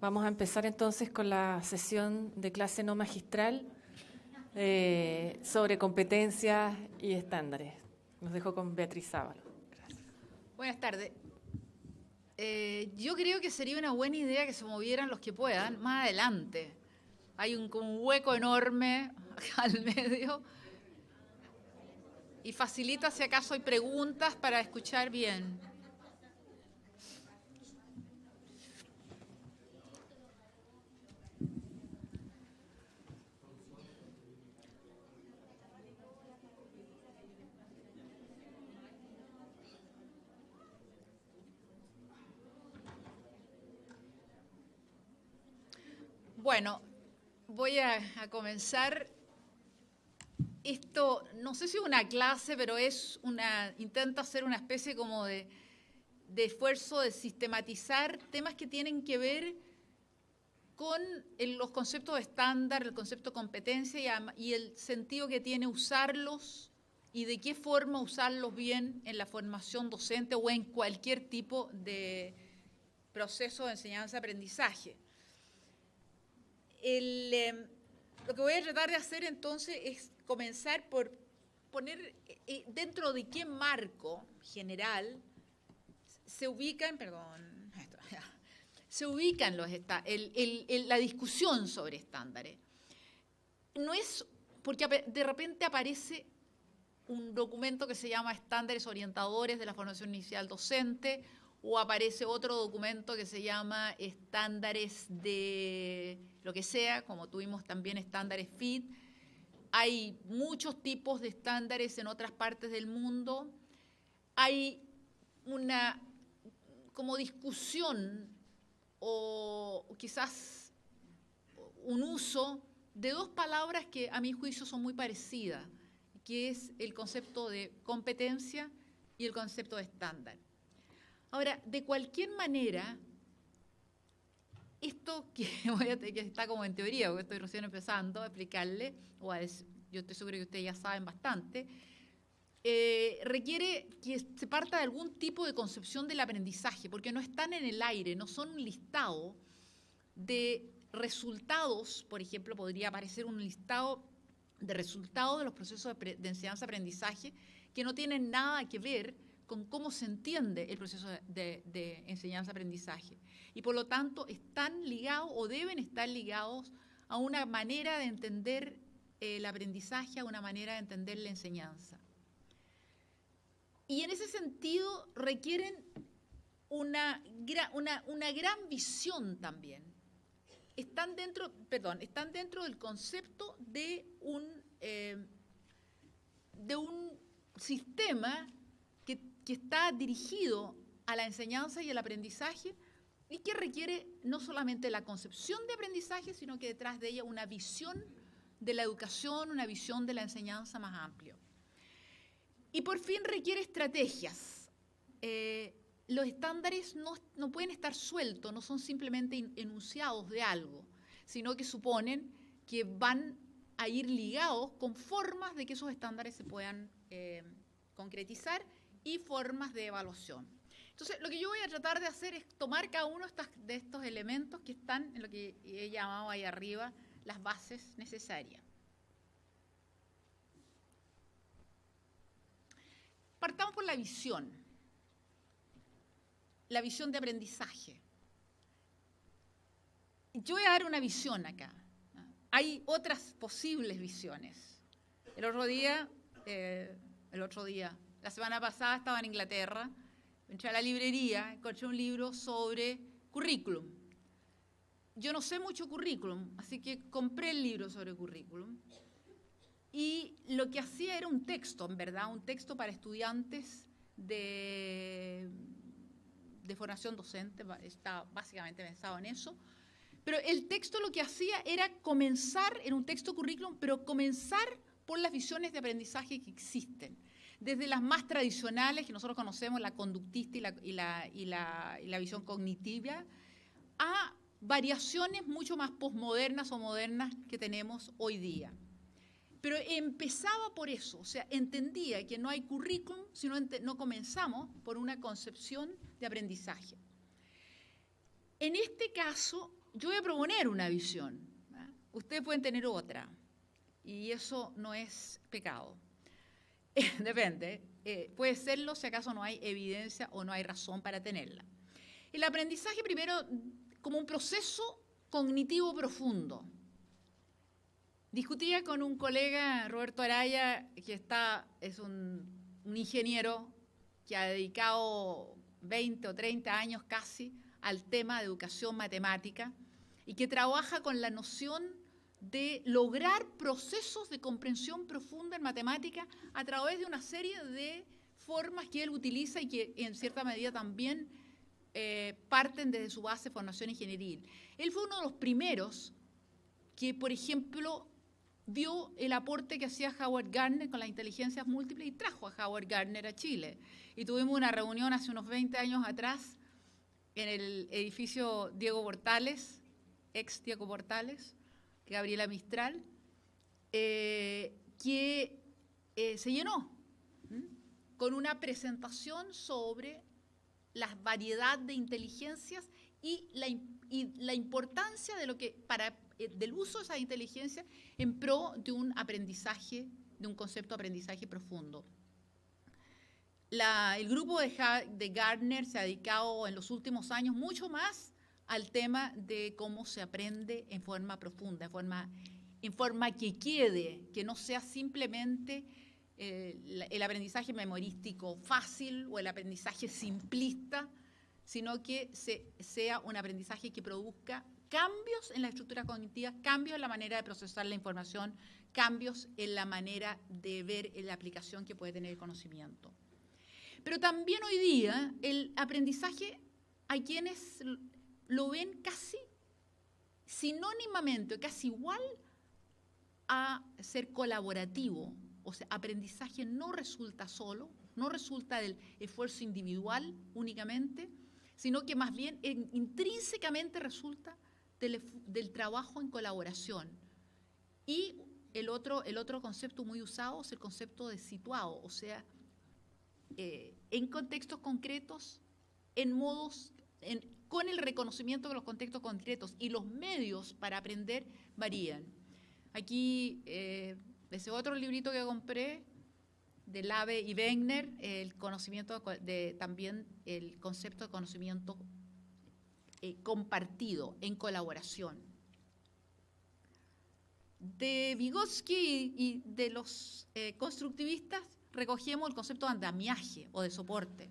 Vamos a empezar entonces con la sesión de clase no magistral sobre competencias y estándares. Nos dejo con Beatriz Sábalo. Gracias. Buenas tardes. Yo creo que sería una buena idea que se movieran los que puedan más adelante. Hay un hueco enorme acá al medio y facilita si acaso hay preguntas para escuchar bien. Bueno, voy a comenzar. Esto, no sé si es una clase, pero intento hacer una especie como de esfuerzo de sistematizar temas que tienen que ver con los conceptos de estándar, el concepto de competencia y el sentido que tiene usarlos y de qué forma usarlos bien en la formación docente o en cualquier tipo de proceso de enseñanza-aprendizaje. Lo que voy a tratar de hacer entonces es comenzar por poner dentro de qué marco general se ubican, la discusión sobre estándares. No es porque de repente aparece un documento que se llama Estándares Orientadores de la Formación Inicial Docente, o aparece otro documento que se llama Estándares de lo que sea, como tuvimos también estándares FIT. Hay muchos tipos de estándares en otras partes del mundo. Hay una como discusión o quizás un uso de dos palabras que a mi juicio son muy parecidas, que es el concepto de competencia y el concepto de estándar. Ahora, de cualquier manera, esto que está como en teoría, porque estoy recién empezando a explicarle, yo estoy segura que ustedes ya saben bastante, requiere que se parta de algún tipo de concepción del aprendizaje, porque no están en el aire, no son un listado de resultados. Por ejemplo, podría aparecer un listado de resultados de los procesos de enseñanza-aprendizaje que no tienen nada que ver con cómo se entiende el proceso de enseñanza-aprendizaje. Y por lo tanto están ligados o deben estar ligados a una manera de entender el aprendizaje, a una manera de entender la enseñanza. Y en ese sentido requieren una gran visión también. Están dentro del concepto de un sistema que está dirigido a la enseñanza y el aprendizaje y que requiere no solamente la concepción de aprendizaje, sino que detrás de ella una visión de la educación, una visión de la enseñanza más amplia. Y por fin requiere estrategias. Los estándares no pueden estar sueltos, no son simplemente enunciados de algo, sino que suponen que van a ir ligados con formas de que esos estándares se puedan concretizar y formas de evaluación. Entonces, lo que yo voy a tratar de hacer es tomar cada uno de estos elementos que están en lo que he llamado ahí arriba las bases necesarias. Partamos por la visión de aprendizaje. Yo voy a dar una visión acá. Hay otras posibles visiones. La semana pasada estaba en Inglaterra, entré a la librería, encontré un libro sobre currículum. Yo no sé mucho currículum, así que compré el libro sobre currículum. Y lo que hacía era un texto, en verdad, un texto para estudiantes de formación docente, está básicamente pensado en eso. Pero el texto lo que hacía era comenzar, en un texto currículum, pero comenzar por las visiones de aprendizaje que existen. Desde las más tradicionales, que nosotros conocemos, la conductista y la visión cognitiva, a variaciones mucho más posmodernas o modernas que tenemos hoy día. Pero empezaba por eso, o sea, entendía que no hay currículum si no comenzamos por una concepción de aprendizaje. En este caso, yo voy a proponer una visión. Ustedes pueden tener otra, y eso no es pecado. Depende. Puede serlo si acaso no hay evidencia o no hay razón para tenerla. El aprendizaje, primero, como un proceso cognitivo profundo. Discutía con un colega, Roberto Araya, que es un ingeniero que ha dedicado 20 o 30 años casi al tema de educación matemática y que trabaja con la noción de lograr procesos de comprensión profunda en matemática a través de una serie de formas que él utiliza y que en cierta medida también parten desde su base de formación ingenieril. Él fue uno de los primeros que, por ejemplo, vio el aporte que hacía Howard Gardner con las inteligencias múltiples y trajo a Howard Gardner a Chile. Y tuvimos una reunión hace unos 20 años atrás en el edificio Diego Portales, ex Diego Portales, Gabriela Mistral, que se llenó con una presentación sobre la variedad de inteligencias y la importancia de del uso de esa inteligencia en pro de un aprendizaje, de un concepto de aprendizaje profundo. El grupo de Gardner se ha dedicado en los últimos años mucho más al tema de cómo se aprende en forma profunda, en forma que quede, que no sea simplemente el aprendizaje memorístico fácil o el aprendizaje simplista, sino que sea un aprendizaje que produzca cambios en la estructura cognitiva, cambios en la manera de procesar la información, cambios en la manera de ver la aplicación que puede tener el conocimiento. Pero también hoy día el aprendizaje hay quienes lo ven casi sinónimamente, casi igual a ser colaborativo. O sea, aprendizaje no resulta solo, no resulta del esfuerzo individual únicamente, sino que más bien intrínsecamente resulta del trabajo en colaboración. Y el otro concepto muy usado es el concepto de situado, o sea, en contextos concretos, con el reconocimiento de los contextos concretos y los medios para aprender varían. Aquí, ese otro librito que compré, de Lave y Wegner, también el concepto de conocimiento compartido, en colaboración. De Vygotsky y de los constructivistas recogemos el concepto de andamiaje o de soporte.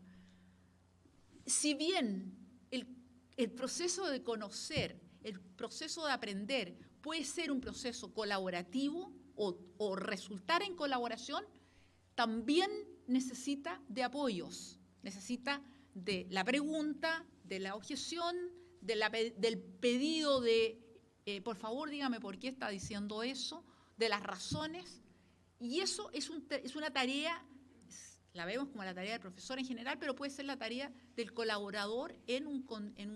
Si bien el proceso de conocer, el proceso de aprender puede ser un proceso colaborativo o resultar en colaboración, también necesita de apoyos, necesita de la pregunta, de la objeción, del pedido de, por favor, dígame por qué está diciendo eso, de las razones. Y eso es una tarea, la vemos como la tarea del profesor en general, pero puede ser la tarea del colaborador en un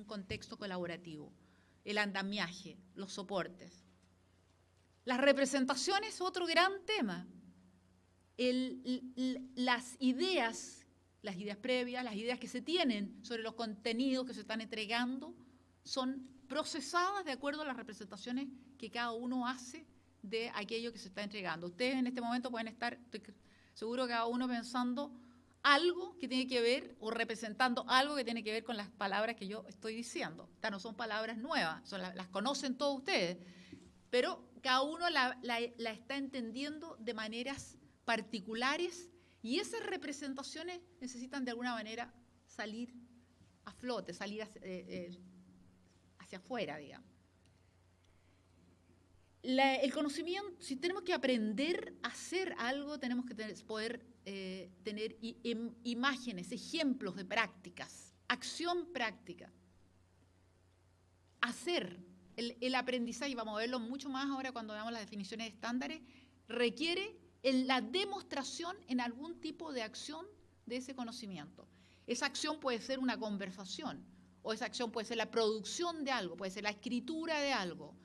contexto colaborativo. El andamiaje, los soportes. Las representaciones, otro gran tema. Las ideas previas, las ideas que se tienen sobre los contenidos que se están entregando, son procesadas de acuerdo a las representaciones que cada uno hace de aquello que se está entregando. Ustedes en este momento pueden estar, estoy seguro, cada uno pensando algo que tiene que ver o representando algo que tiene que ver con las palabras que yo estoy diciendo. Estas no son palabras nuevas, las conocen todos ustedes, pero cada uno la está entendiendo de maneras particulares y esas representaciones necesitan de alguna manera salir a flote, salir hacia afuera, digamos. El conocimiento, si tenemos que aprender a hacer algo, tenemos que poder tener imágenes, ejemplos de prácticas, acción práctica. Hacer el aprendizaje, y vamos a verlo mucho más ahora cuando veamos las definiciones estándares, requiere la demostración en algún tipo de acción de ese conocimiento. Esa acción puede ser una conversación, o esa acción puede ser la producción de algo, puede ser la escritura de algo,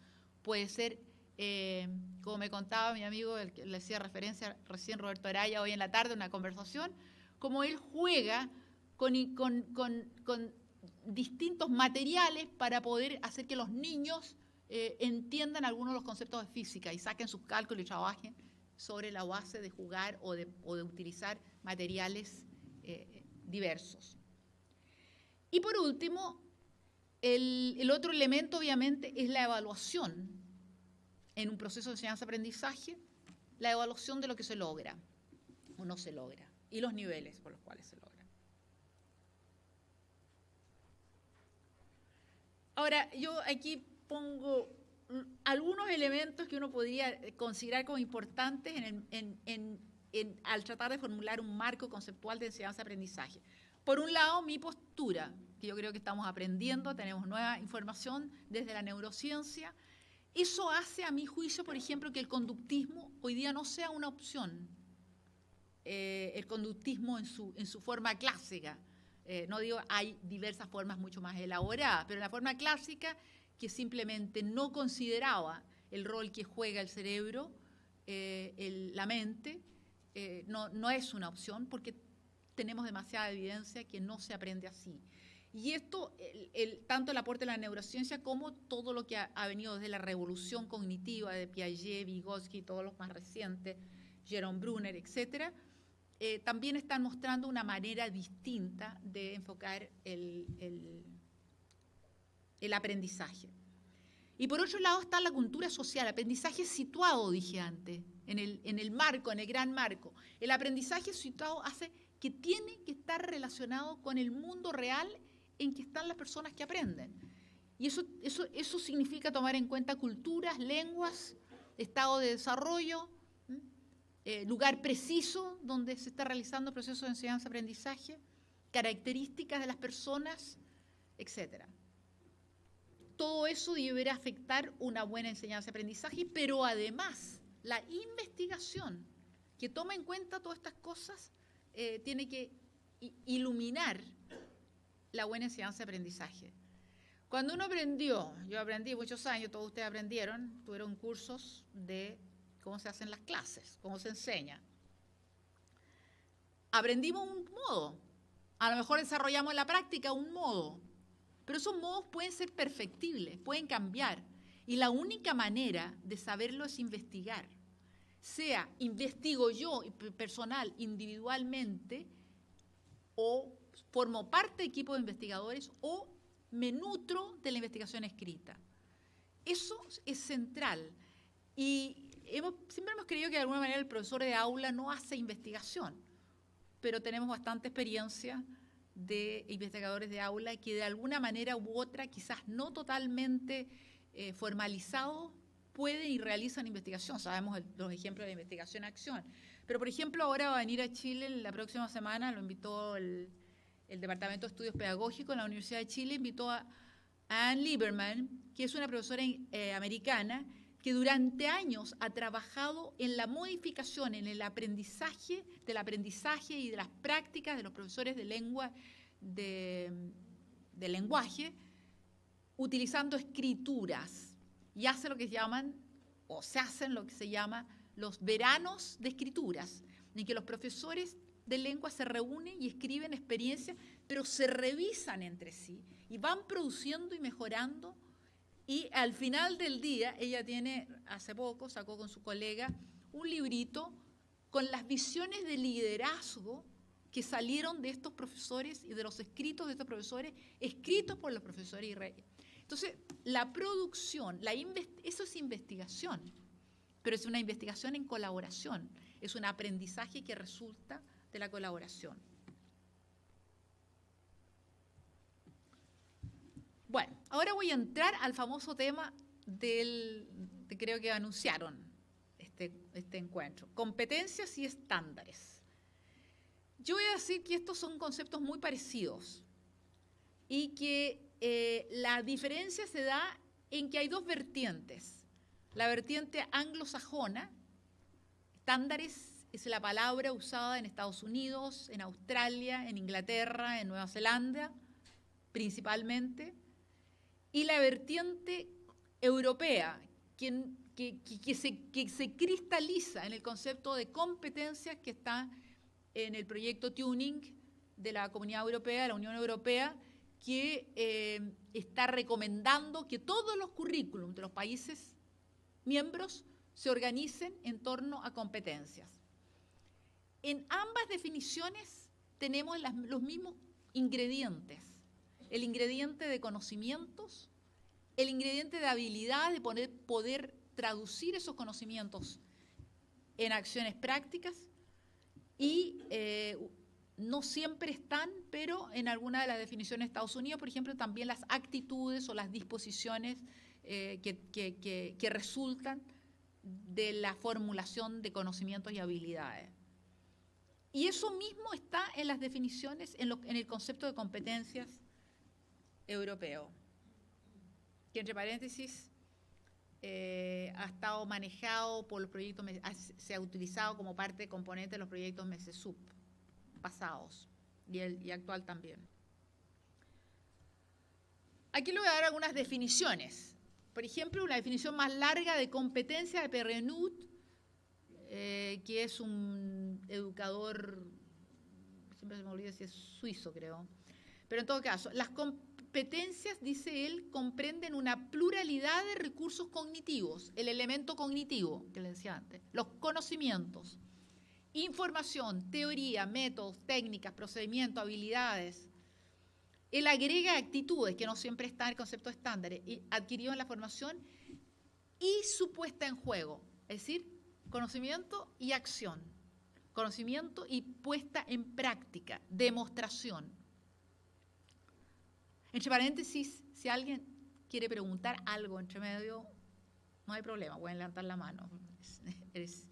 puede ser, como me contaba mi amigo, el que le hacía referencia recién Roberto Araya hoy en la tarde, una conversación, como él juega con distintos materiales para poder hacer que los niños entiendan algunos de los conceptos de física y saquen sus cálculos y trabajen sobre la base de jugar o de utilizar materiales diversos. Y por último, el otro elemento obviamente es la evaluación en un proceso de enseñanza-aprendizaje, la evaluación de lo que se logra o no se logra y los niveles por los cuales se logra. Ahora, yo aquí pongo algunos elementos que uno podría considerar como importantes al tratar de formular un marco conceptual de enseñanza-aprendizaje. Por un lado, mi postura, que yo creo que estamos aprendiendo, tenemos nueva información desde la neurociencia. Eso hace, a mi juicio, por ejemplo, que el conductismo hoy día no sea una opción. El conductismo en su forma clásica. No digo, hay diversas formas mucho más elaboradas, pero la forma clásica que simplemente no consideraba el rol que juega el cerebro, la mente, no es una opción porque tenemos demasiada evidencia que no se aprende así. Y esto, tanto el aporte de la neurociencia como todo lo que ha venido desde la revolución cognitiva de Piaget, Vygotsky, todos los más recientes, Jerome Bruner, etcétera, también están mostrando una manera distinta de enfocar el aprendizaje. Y por otro lado está la cultura social, aprendizaje situado, dije antes, en el marco, en el gran marco. El aprendizaje situado hace que tiene que estar relacionado con el mundo real en que están las personas que aprenden. Y eso significa tomar en cuenta culturas, lenguas, estado de desarrollo, lugar preciso donde se está realizando el proceso de enseñanza-aprendizaje, características de las personas, etc. Todo eso deberá afectar una buena enseñanza-aprendizaje, pero además la investigación que toma en cuenta todas estas cosas tiene que iluminar la buena enseñanza-aprendizaje. Cuando uno aprendió, yo aprendí muchos años, todos ustedes aprendieron, tuvieron cursos de cómo se hacen las clases, cómo se enseña. Aprendimos un modo, a lo mejor desarrollamos en la práctica un modo, pero esos modos pueden ser perfectibles, pueden cambiar. Y la única manera de saberlo es investigar. Sea investigo yo personal, individualmente, o formo parte de equipo de investigadores, o me nutro de la investigación escrita. Eso es central. Y siempre hemos creído que de alguna manera el profesor de aula no hace investigación, pero tenemos bastante experiencia de investigadores de aula que de alguna manera u otra, quizás no totalmente formalizados, pueden y realizan investigación. Sabemos los ejemplos de investigación-acción. Pero, por ejemplo, ahora va a venir a Chile la próxima semana, lo invitó el Departamento de Estudios Pedagógicos en la Universidad de Chile, invitó a Anne Lieberman, que es una profesora americana, que durante años ha trabajado en la modificación, en el aprendizaje, del aprendizaje y de las prácticas de los profesores de lengua, de lenguaje, utilizando escrituras. Y hace lo que llaman, o se hacen lo que se llama los veranos de escrituras, en que los profesores de lengua se reúnen y escriben experiencias, pero se revisan entre sí y van produciendo y mejorando. Y al final del día, ella hace poco, sacó con su colega un librito con las visiones de liderazgo que salieron de estos profesores y de los escritos de estos profesores, escritos por los profesores israelíes. Entonces, la producción, eso es investigación, pero es una investigación en colaboración, es un aprendizaje que resulta de la colaboración. Bueno, ahora voy a entrar al famoso tema creo que anunciaron este encuentro, competencias y estándares. Yo voy a decir que estos son conceptos muy parecidos y que la diferencia se da en que hay dos vertientes. La vertiente anglosajona, estándares es la palabra usada en Estados Unidos, en Australia, en Inglaterra, en Nueva Zelanda, principalmente, y la vertiente europea, que se cristaliza en el concepto de competencias que está en el proyecto Tuning de la Comunidad Europea, de la Unión Europea, que está recomendando que todos los currículums de los países miembros se organicen en torno a competencias. En ambas definiciones tenemos los mismos ingredientes. El ingrediente de conocimientos, el ingrediente de habilidad de poder traducir esos conocimientos en acciones prácticas y no siempre están, pero en alguna de las definiciones de Estados Unidos, por ejemplo, también las actitudes o las disposiciones que resultan de la formulación de conocimientos y habilidades. Y eso mismo está en las definiciones, en el concepto de competencias europeo, que entre paréntesis ha estado manejado por los proyectos, se ha utilizado como parte de componente de los proyectos MESESUB pasados y actual también. Aquí le voy a dar algunas definiciones. Por ejemplo, una definición más larga de competencia de Perrenut, que es un educador, siempre se me olvida si es suizo, creo. Pero en todo caso, las competencias, dice él, comprenden una pluralidad de recursos cognitivos, el elemento cognitivo que le decía antes, los conocimientos, información, teoría, métodos, técnicas, procedimientos, habilidades. Él agrega actitudes, que no siempre está en el concepto estándar, adquirido en la formación, y su puesta en juego, es decir, conocimiento y acción, conocimiento y puesta en práctica, demostración. Entre paréntesis, si alguien quiere preguntar algo entre medio, no hay problema, pueden levantar la mano, es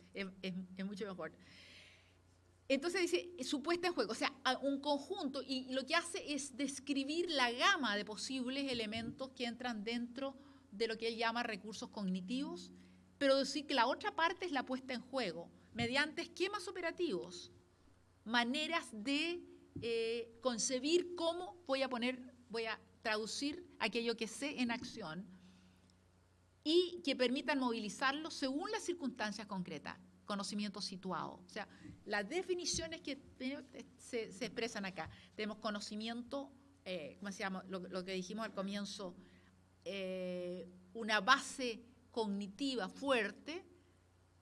mucho mejor. Entonces dice, su puesta en juego, o sea, un conjunto, y lo que hace es describir la gama de posibles elementos que entran dentro de lo que él llama recursos cognitivos, pero decir que la otra parte es la puesta en juego, mediante esquemas operativos, maneras de concebir cómo voy a traducir aquello que sé en acción y que permitan movilizarlo según las circunstancias concretas, conocimiento situado. O sea, las definiciones que se expresan acá, tenemos conocimiento, ¿cómo se llama? Lo que dijimos al comienzo, una base cognitiva fuerte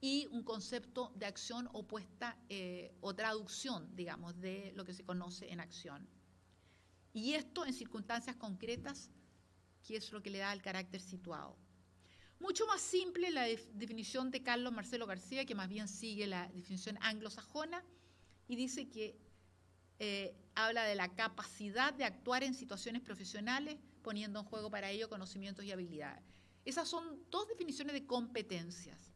y un concepto de acción opuesta o traducción, digamos, de lo que se conoce en acción. Y esto en circunstancias concretas, que es lo que le da el carácter situado. Mucho más simple la definición de Carlos Marcelo García, que más bien sigue la definición anglosajona, y dice que habla de la capacidad de actuar en situaciones profesionales, poniendo en juego para ello conocimientos y habilidades. Esas son dos definiciones de competencias.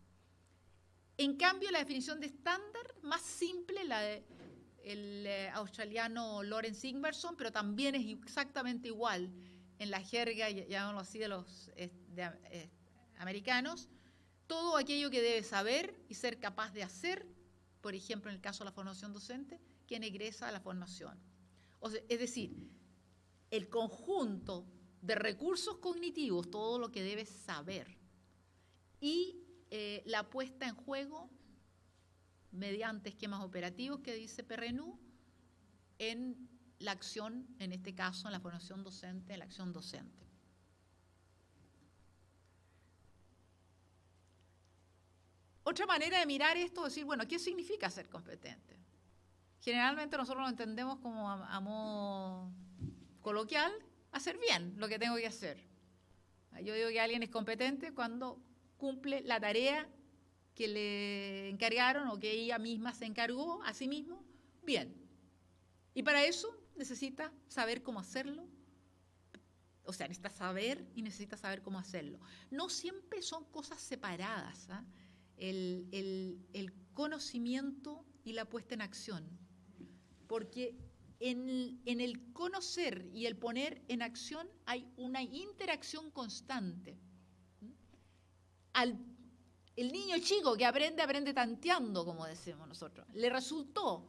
En cambio, la definición de estándar, más simple, la del australiano Lawrence Ingwerson, pero también es exactamente igual en la jerga, llamémoslo así, de los americanos, todo aquello que debe saber y ser capaz de hacer, por ejemplo, en el caso de la formación docente, quien egresa a la formación. O sea, es decir, el conjunto de recursos cognitivos, todo lo que debes saber, y la puesta en juego mediante esquemas operativos que dice Perrenut en la acción, en este caso en la formación docente, en la acción docente. Otra manera de mirar esto es decir, bueno, ¿qué significa ser competente? Generalmente nosotros lo entendemos como a modo coloquial, hacer bien lo que tengo que hacer. Yo digo que alguien es competente cuando cumple la tarea que le encargaron o que ella misma se encargó a sí mismo, bien. Y para eso necesita saber cómo hacerlo, o sea, necesita saber y necesita saber cómo hacerlo. No siempre son cosas separadas, ¿eh? El conocimiento y la puesta en acción, porque en el conocer y el poner en acción hay una interacción constante. El niño chico que aprende tanteando, como decimos nosotros, le resultó,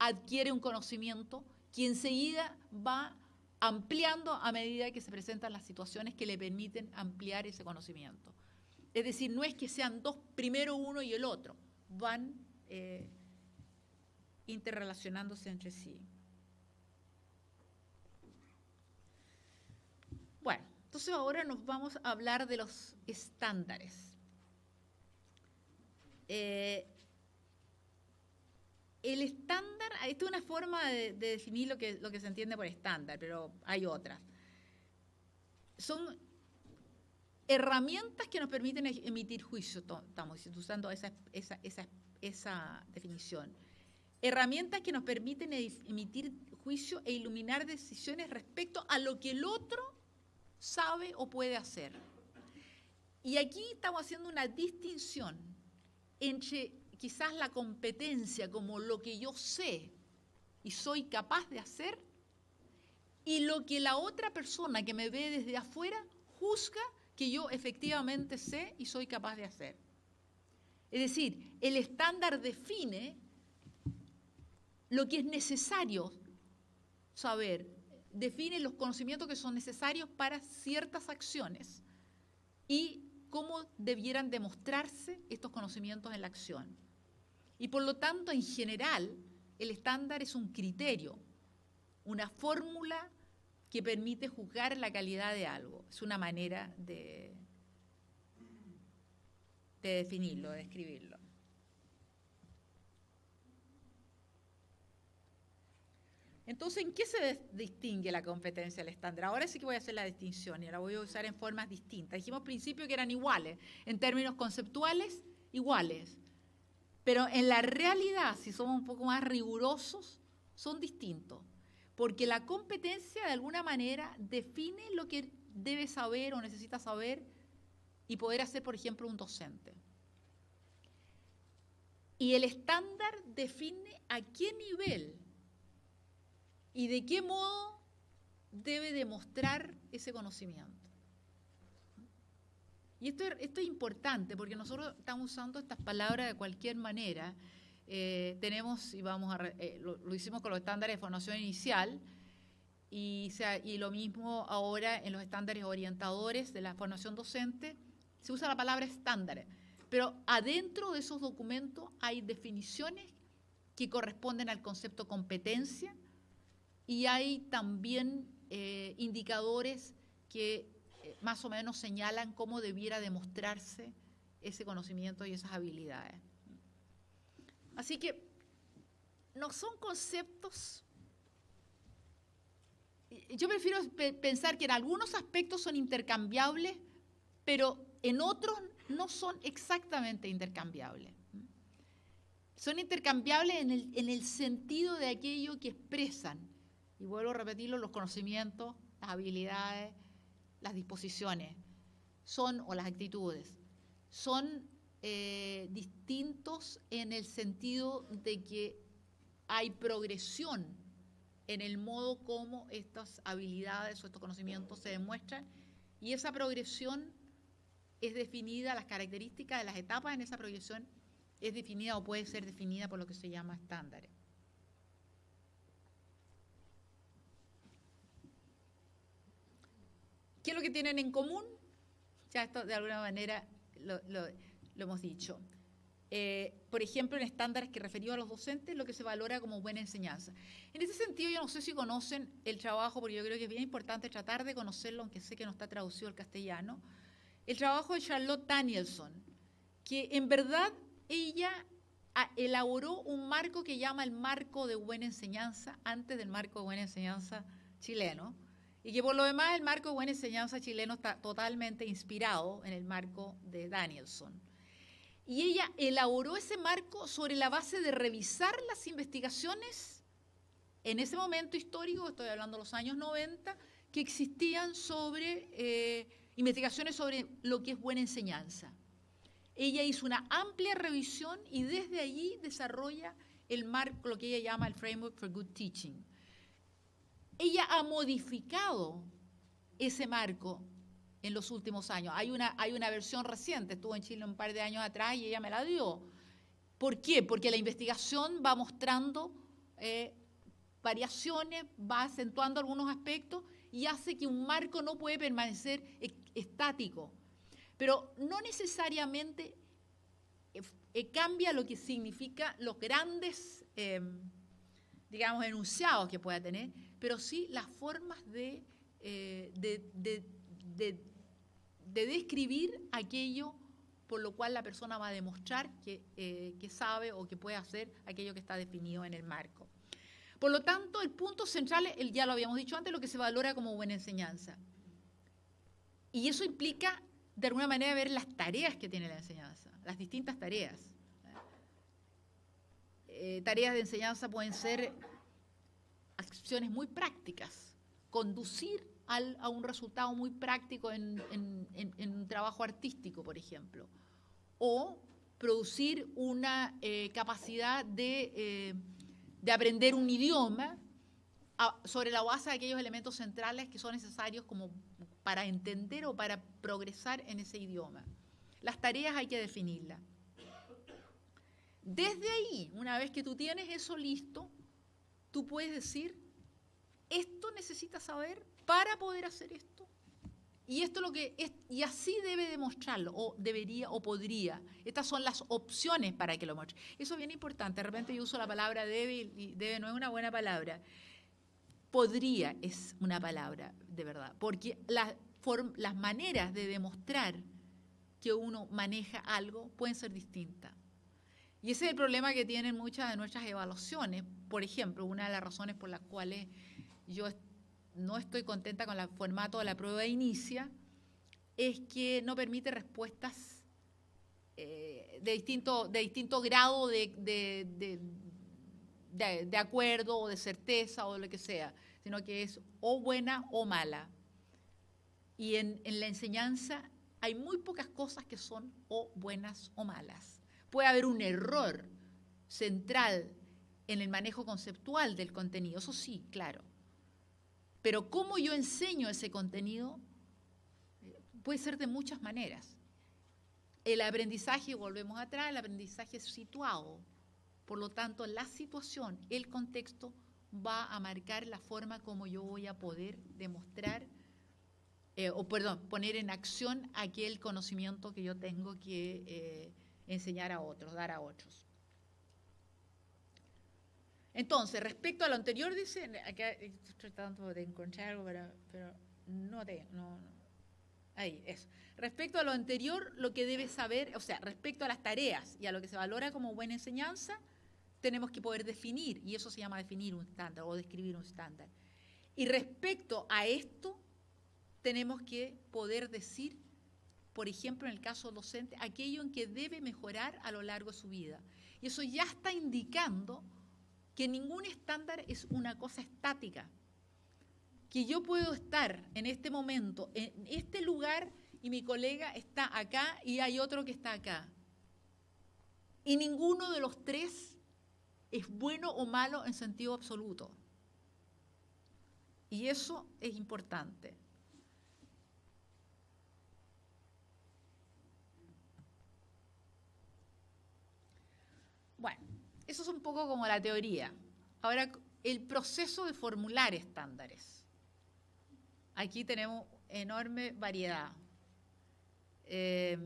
adquiere un conocimiento que enseguida va ampliando a medida que se presentan las situaciones que le permiten ampliar ese conocimiento. Es decir, no es que sean dos, primero uno y el otro, van interrelacionándose entre sí. Entonces ahora nos vamos a hablar de los estándares. El estándar, esto es una forma de definir lo que se entiende por estándar, pero hay otras. Son herramientas que nos permiten emitir juicio, estamos usando esa definición. Herramientas que nos permiten emitir juicio e iluminar decisiones respecto a lo que el otro sabe o puede hacer. Y aquí estamos haciendo una distinción entre quizás la competencia como lo que yo sé y soy capaz de hacer y lo que la otra persona que me ve desde afuera juzga que yo efectivamente sé y soy capaz de hacer. Es decir, el estándar define lo que es necesario saber, define los conocimientos que son necesarios para ciertas acciones y cómo debieran demostrarse estos conocimientos en la acción. Y por lo tanto, en general, el estándar es un criterio, una fórmula que permite juzgar la calidad de algo. Es una manera de definirlo, de describirlo. Entonces, ¿en qué se distingue la competencia del estándar? Ahora sí que voy a hacer la distinción y la voy a usar en formas distintas. Dijimos al principio que eran iguales, en términos conceptuales, iguales. Pero en la realidad, si somos un poco más rigurosos, son distintos. Porque la competencia, de alguna manera, define lo que debe saber o necesita saber y poder hacer, por ejemplo, un docente. Y el estándar define a qué nivel y de qué modo debe demostrar ese conocimiento. Y esto es importante porque nosotros estamos usando estas palabras de cualquier manera. Tenemos, y lo hicimos con los estándares de formación inicial, y lo mismo ahora en los estándares orientadores de la formación docente, se usa la palabra estándar. Pero adentro de esos documentos hay definiciones que corresponden al concepto competencia, y hay también indicadores que más o menos señalan cómo debiera demostrarse ese conocimiento y esas habilidades. Así que no son conceptos. Yo prefiero pensar que en algunos aspectos son intercambiables, pero en otros no son exactamente intercambiables. Son intercambiables en el sentido de aquello que expresan. Y vuelvo a repetirlo, los conocimientos, las habilidades, las disposiciones, o las actitudes, son distintos en el sentido de que hay progresión en el modo como estas habilidades o estos conocimientos se demuestran, y esa progresión es definida, las características de las etapas en esa progresión es definida o puede ser definida por lo que se llama estándares. ¿Qué es lo que tienen en común? Ya esto de alguna manera lo hemos dicho. Por ejemplo, en estándares que referido a los docentes, lo que se valora como buena enseñanza. En ese sentido, yo no sé si conocen el trabajo, porque yo creo que es bien importante tratar de conocerlo, aunque sé que no está traducido al castellano, el trabajo de Charlotte Danielson, que en verdad ella elaboró un marco que llama el marco de buena enseñanza, antes del marco de buena enseñanza chileno, y que por lo demás el marco de buena enseñanza chileno está totalmente inspirado en el marco de Danielson. Y ella elaboró ese marco sobre la base de revisar las investigaciones en ese momento histórico, estoy hablando de los años 90, que existían sobre investigaciones sobre lo que es buena enseñanza. Ella hizo una amplia revisión y desde allí desarrolla el marco, lo que ella llama el Framework for Good Teaching. Ella ha modificado ese marco en los últimos años. Hay una versión reciente, estuvo en Chile un par de años atrás y ella me la dio. ¿Por qué? Porque la investigación va mostrando variaciones, va acentuando algunos aspectos y hace que un marco no puede permanecer estático. Pero no necesariamente cambia lo que significa los grandes, enunciados que pueda tener, pero sí las formas de de describir aquello por lo cual la persona va a demostrar que sabe o que puede hacer aquello que está definido en el marco. Por lo tanto, el punto central, ya lo habíamos dicho antes, lo que se valora como buena enseñanza. Y eso implica, de alguna manera, ver las tareas que tiene la enseñanza, las distintas tareas. Tareas de enseñanza pueden ser acciones muy prácticas, conducir a un resultado muy práctico en un trabajo artístico, por ejemplo, o producir una capacidad de aprender un idioma sobre la base de aquellos elementos centrales que son necesarios como para entender o para progresar en ese idioma. Las tareas hay que definirlas. Desde ahí, una vez que tú tienes eso listo, tú puedes decir, esto necesitas saber para poder hacer esto. Y esto lo que es, y así debe demostrarlo, o debería, o podría. Estas son las opciones para que lo muestre. Eso es bien importante. De repente yo uso la palabra debe, y debe no es una buena palabra. Podría es una palabra, de verdad, porque las maneras de demostrar que uno maneja algo pueden ser distintas. Y ese es el problema que tienen muchas de nuestras evaluaciones. Por ejemplo, una de las razones por las cuales yo no estoy contenta con el formato de la prueba de inicia es que no permite respuestas de distinto grado de acuerdo o de certeza o de lo que sea, sino que es o buena o mala. Y en la enseñanza hay muy pocas cosas que son o buenas o malas. Puede haber un error central en el manejo conceptual del contenido, eso sí, claro. Pero cómo yo enseño ese contenido puede ser de muchas maneras. El aprendizaje, volvemos atrás, el aprendizaje es situado. Por lo tanto, la situación, el contexto, va a marcar la forma como yo voy a poder demostrar, poner en acción aquel conocimiento que yo tengo que enseñar a otros, dar a otros. Entonces, respecto a lo anterior, dice, acá estoy tratando de encontrar algo, pero no. Ahí, eso. Respecto a lo anterior, lo que debe saber, o sea, respecto a las tareas y a lo que se valora como buena enseñanza, tenemos que poder definir, y eso se llama definir un estándar o describir un estándar. Y respecto a esto, tenemos que poder decir, por ejemplo, en el caso docente, aquello en que debe mejorar a lo largo de su vida. Y eso ya está indicando que ningún estándar es una cosa estática, que yo puedo estar en este momento, en este lugar, y mi colega está acá y hay otro que está acá. Y ninguno de los tres es bueno o malo en sentido absoluto. Y eso es importante. Bueno, eso es un poco como la teoría. Ahora, el proceso de formular estándares. Aquí tenemos enorme variedad. Les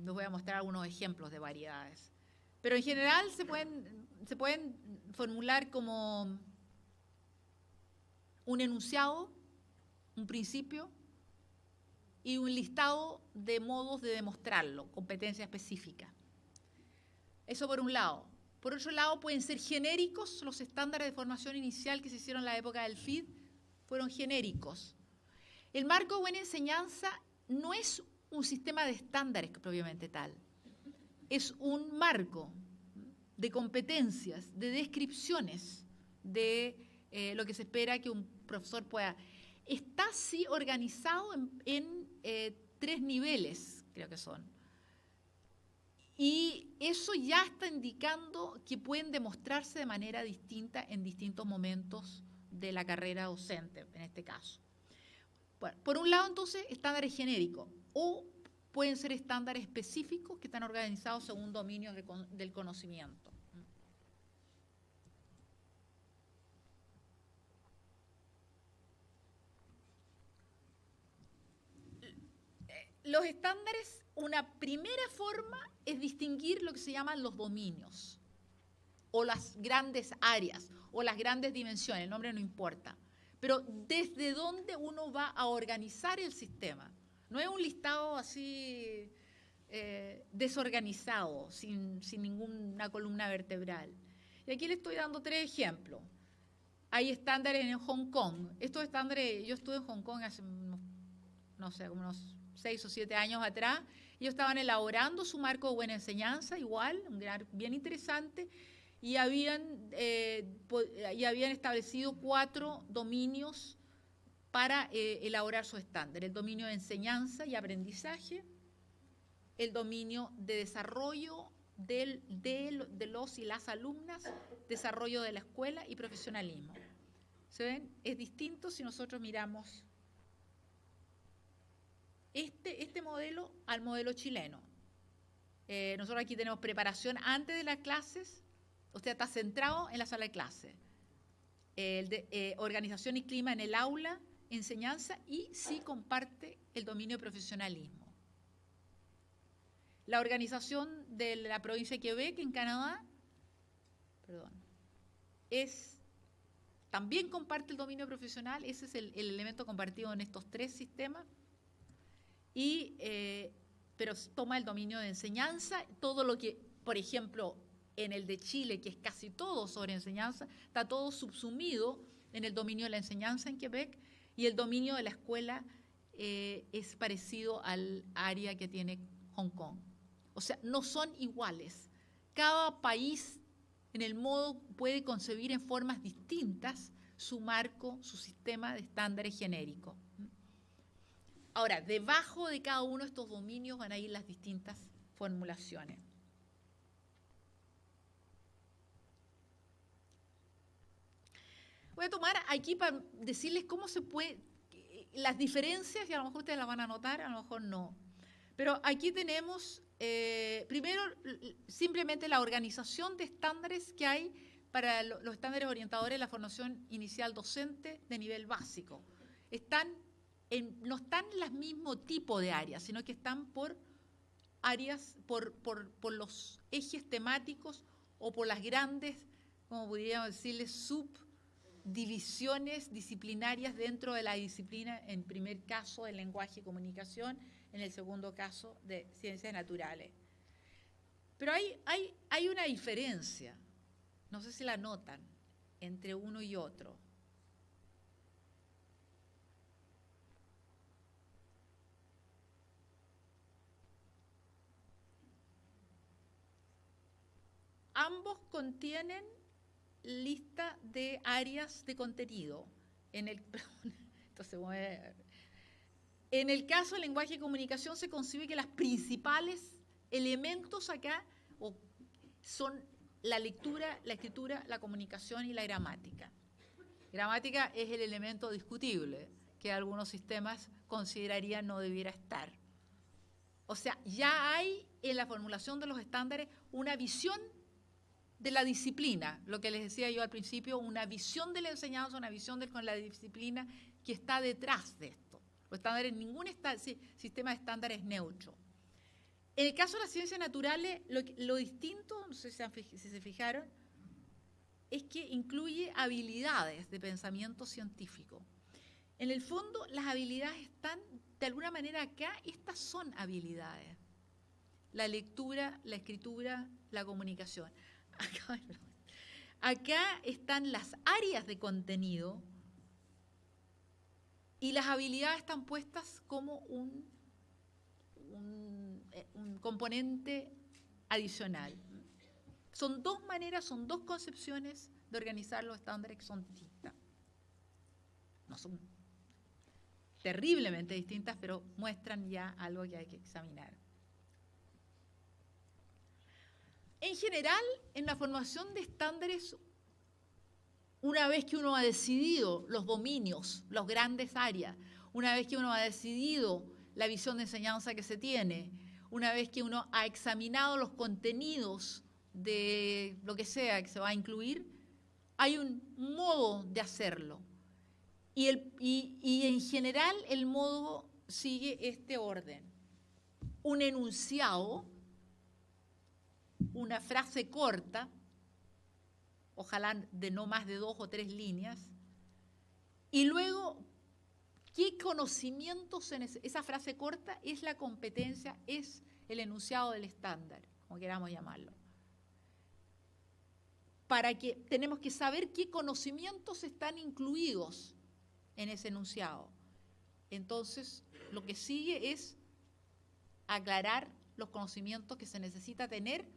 voy a mostrar algunos ejemplos de variedades. Pero en general se pueden formular como un enunciado, un principio y un listado de modos de demostrarlo, competencia específica. Eso por un lado. Por otro lado, pueden ser genéricos. Los estándares de formación inicial que se hicieron en la época del FID fueron genéricos. El marco de buena enseñanza no es un sistema de estándares propiamente tal. Es un marco de competencias, de descripciones de lo que se espera que un profesor pueda. Está así organizado en 3 niveles, creo que son. Y eso ya está indicando que pueden demostrarse de manera distinta en distintos momentos de la carrera docente, en este caso. Bueno, por un lado, entonces, estándares genéricos, o pueden ser estándares específicos que están organizados según dominios del conocimiento. Los estándares, una primera forma es distinguir lo que se llaman los dominios, o las grandes áreas, o las grandes dimensiones, el nombre no importa, pero desde dónde uno va a organizar el sistema. No es un listado así desorganizado, sin ninguna columna vertebral. Y aquí le estoy dando 3 ejemplos. Hay estándares en Hong Kong. Estos estándares, yo estuve en Hong Kong hace, no sé, unos 6 o 7 años atrás. Ellos estaban elaborando su marco de buena enseñanza, igual, bien interesante, y habían establecido 4 dominios para elaborar su estándar. El dominio de enseñanza y aprendizaje, el dominio de desarrollo de los y las alumnas, desarrollo de la escuela y profesionalismo. ¿Se ven? Es distinto si nosotros miramos este modelo al modelo chileno. Nosotros aquí tenemos preparación antes de las clases, usted está centrado en la sala de clase. Organización y clima en el aula, enseñanza, y sí comparte el dominio de profesionalismo. La organización de la provincia de Quebec en Canadá, también comparte el dominio profesional. Ese es el elemento compartido en estos 3 sistemas. Pero toma el dominio de enseñanza, todo lo que, por ejemplo, en el de Chile, que es casi todo sobre enseñanza, está todo subsumido en el dominio de la enseñanza en Quebec, y el dominio de la escuela es parecido al área que tiene Hong Kong. O sea, no son iguales. Cada país en el modo puede concebir en formas distintas su marco, su sistema de estándares genéricos. Ahora, debajo de cada uno de estos dominios van a ir las distintas formulaciones. Voy a tomar aquí para decirles cómo se puede, las diferencias, y a lo mejor ustedes las van a notar, a lo mejor no. Pero aquí tenemos, primero, simplemente la organización de estándares que hay para los estándares orientadores de la formación inicial docente de nivel básico. No están en el mismo tipo de áreas, sino que están por áreas, por los ejes temáticos o por las grandes, como podríamos decirles, subdivisiones disciplinarias dentro de la disciplina, en primer caso de lenguaje y comunicación, en el segundo caso de ciencias naturales. Pero hay una diferencia, no sé si la notan, entre uno y otro. Ambos contienen lista de áreas de contenido. En el caso del lenguaje y comunicación se concibe que los principales elementos acá son la lectura, la escritura, la comunicación y la gramática. Gramática es el elemento discutible que algunos sistemas considerarían no debiera estar. O sea, ya hay en la formulación de los estándares una visión de la disciplina, lo que les decía yo al principio, una visión de la enseñanza, una visión con la disciplina que está detrás de esto. Los estándares, ningún sistema de estándares es neutro. En el caso de las ciencias naturales, lo distinto, no sé si se fijaron, es que incluye habilidades de pensamiento científico. En el fondo, las habilidades están, de alguna manera acá, estas son habilidades. La lectura, la escritura, la comunicación. Acá están las áreas de contenido y las habilidades están puestas como un componente adicional. Son 2 maneras, son 2 concepciones de organizar los estándares que son distintas. No son terriblemente distintas, pero muestran ya algo que hay que examinar. En general, en la formación de estándares, una vez que uno ha decidido los dominios, las grandes áreas, una vez que uno ha decidido la visión de enseñanza que se tiene, una vez que uno ha examinado los contenidos de lo que sea que se va a incluir, hay un modo de hacerlo. Y en general el modo sigue este orden. Un enunciado, una frase corta, ojalá de no más de 2 o 3 líneas, y luego ¿Qué conocimientos esa frase corta es la competencia, es el enunciado del estándar, como queramos llamarlo? Tenemos que saber qué conocimientos están incluidos en ese enunciado. Entonces, lo que sigue es aclarar los conocimientos que se necesita tener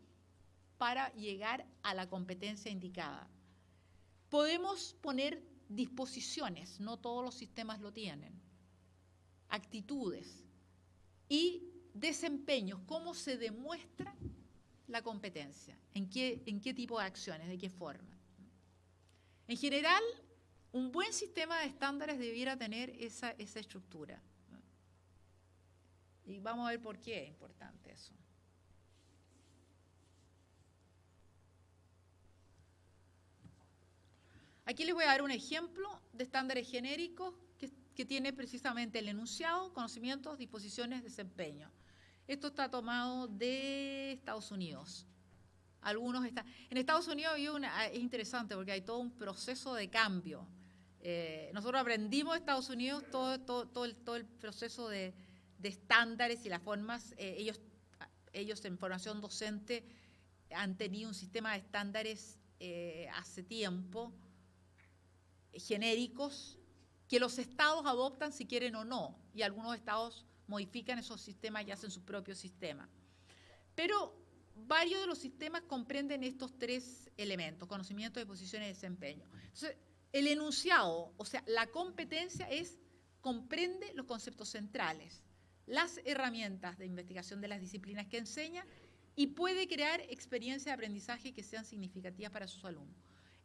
para llegar a la competencia indicada. Podemos poner disposiciones, no todos los sistemas lo tienen, actitudes y desempeños, cómo se demuestra la competencia, en qué tipo de acciones, de qué forma. En general, un buen sistema de estándares debiera tener esa estructura. Y vamos a ver por qué es importante eso. Aquí les voy a dar un ejemplo de estándares genéricos que tiene precisamente el enunciado, conocimientos, disposiciones, desempeño. Esto está tomado de Estados Unidos. En Estados Unidos es interesante porque hay todo un proceso de cambio. Nosotros aprendimos en Estados Unidos todo el proceso de estándares y las formas. Ellos en formación docente han tenido un sistema de estándares hace tiempo, genéricos, que los estados adoptan si quieren o no, y algunos estados modifican esos sistemas y hacen su propio sistema. Pero varios de los sistemas comprenden estos tres elementos: conocimiento, disposición y desempeño. Entonces, el enunciado, o sea, la competencia comprende los conceptos centrales, las herramientas de investigación de las disciplinas que enseña y puede crear experiencias de aprendizaje que sean significativas para sus alumnos.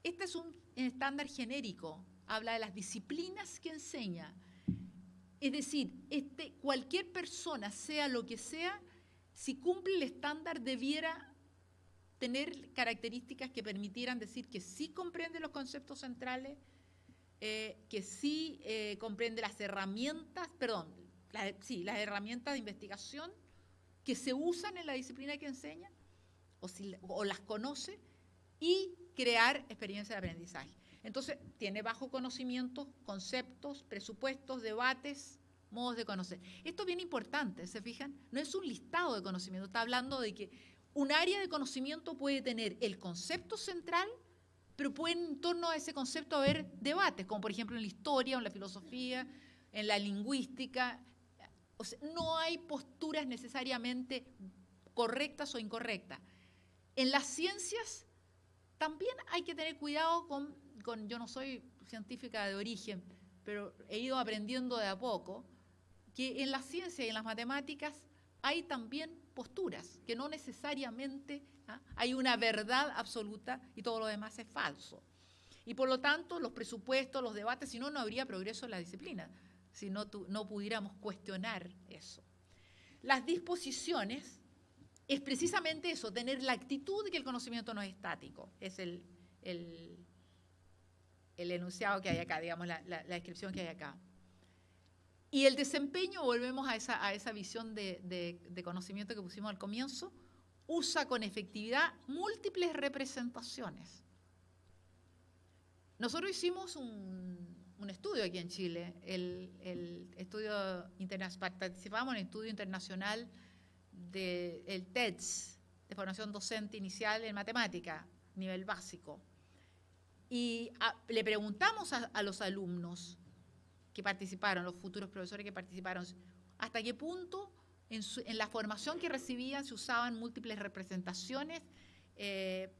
Este es un estándar genérico, habla de las disciplinas que enseña. Es decir, cualquier persona, sea lo que sea, si cumple el estándar debiera tener características que permitieran decir que sí comprende los conceptos centrales, que sí comprende las herramientas, las herramientas de investigación que se usan en la disciplina que enseña, o las conoce, y crear experiencias de aprendizaje. Entonces, tiene bajo conocimiento, conceptos, presupuestos, debates, modos de conocer. Esto es bien importante, ¿se fijan? No es un listado de conocimiento, está hablando de que un área de conocimiento puede tener el concepto central, pero puede en torno a ese concepto haber debates, como por ejemplo en la historia, o en la filosofía, en la lingüística. O sea, no hay posturas necesariamente correctas o incorrectas. En las ciencias también hay que tener cuidado yo no soy científica de origen, pero he ido aprendiendo de a poco, que en la ciencia y en las matemáticas hay también posturas, que no necesariamente hay una verdad absoluta y todo lo demás es falso. Y por lo tanto, los presupuestos, los debates, si no, no habría progreso en la disciplina, si no pudiéramos cuestionar eso. Las disposiciones es precisamente eso, tener la actitud de que el conocimiento no es estático, es el enunciado que hay acá, digamos, la descripción que hay acá. Y el desempeño, volvemos a esa visión de conocimiento que pusimos al comienzo, usa con efectividad múltiples representaciones. Nosotros hicimos un estudio aquí en Chile, el estudio internacional, participamos en el estudio internacional del TEDS, de formación docente inicial en matemática, nivel básico. Y le preguntamos a los alumnos que participaron, los futuros profesores que participaron, hasta qué punto en la formación que recibían se usaban múltiples representaciones y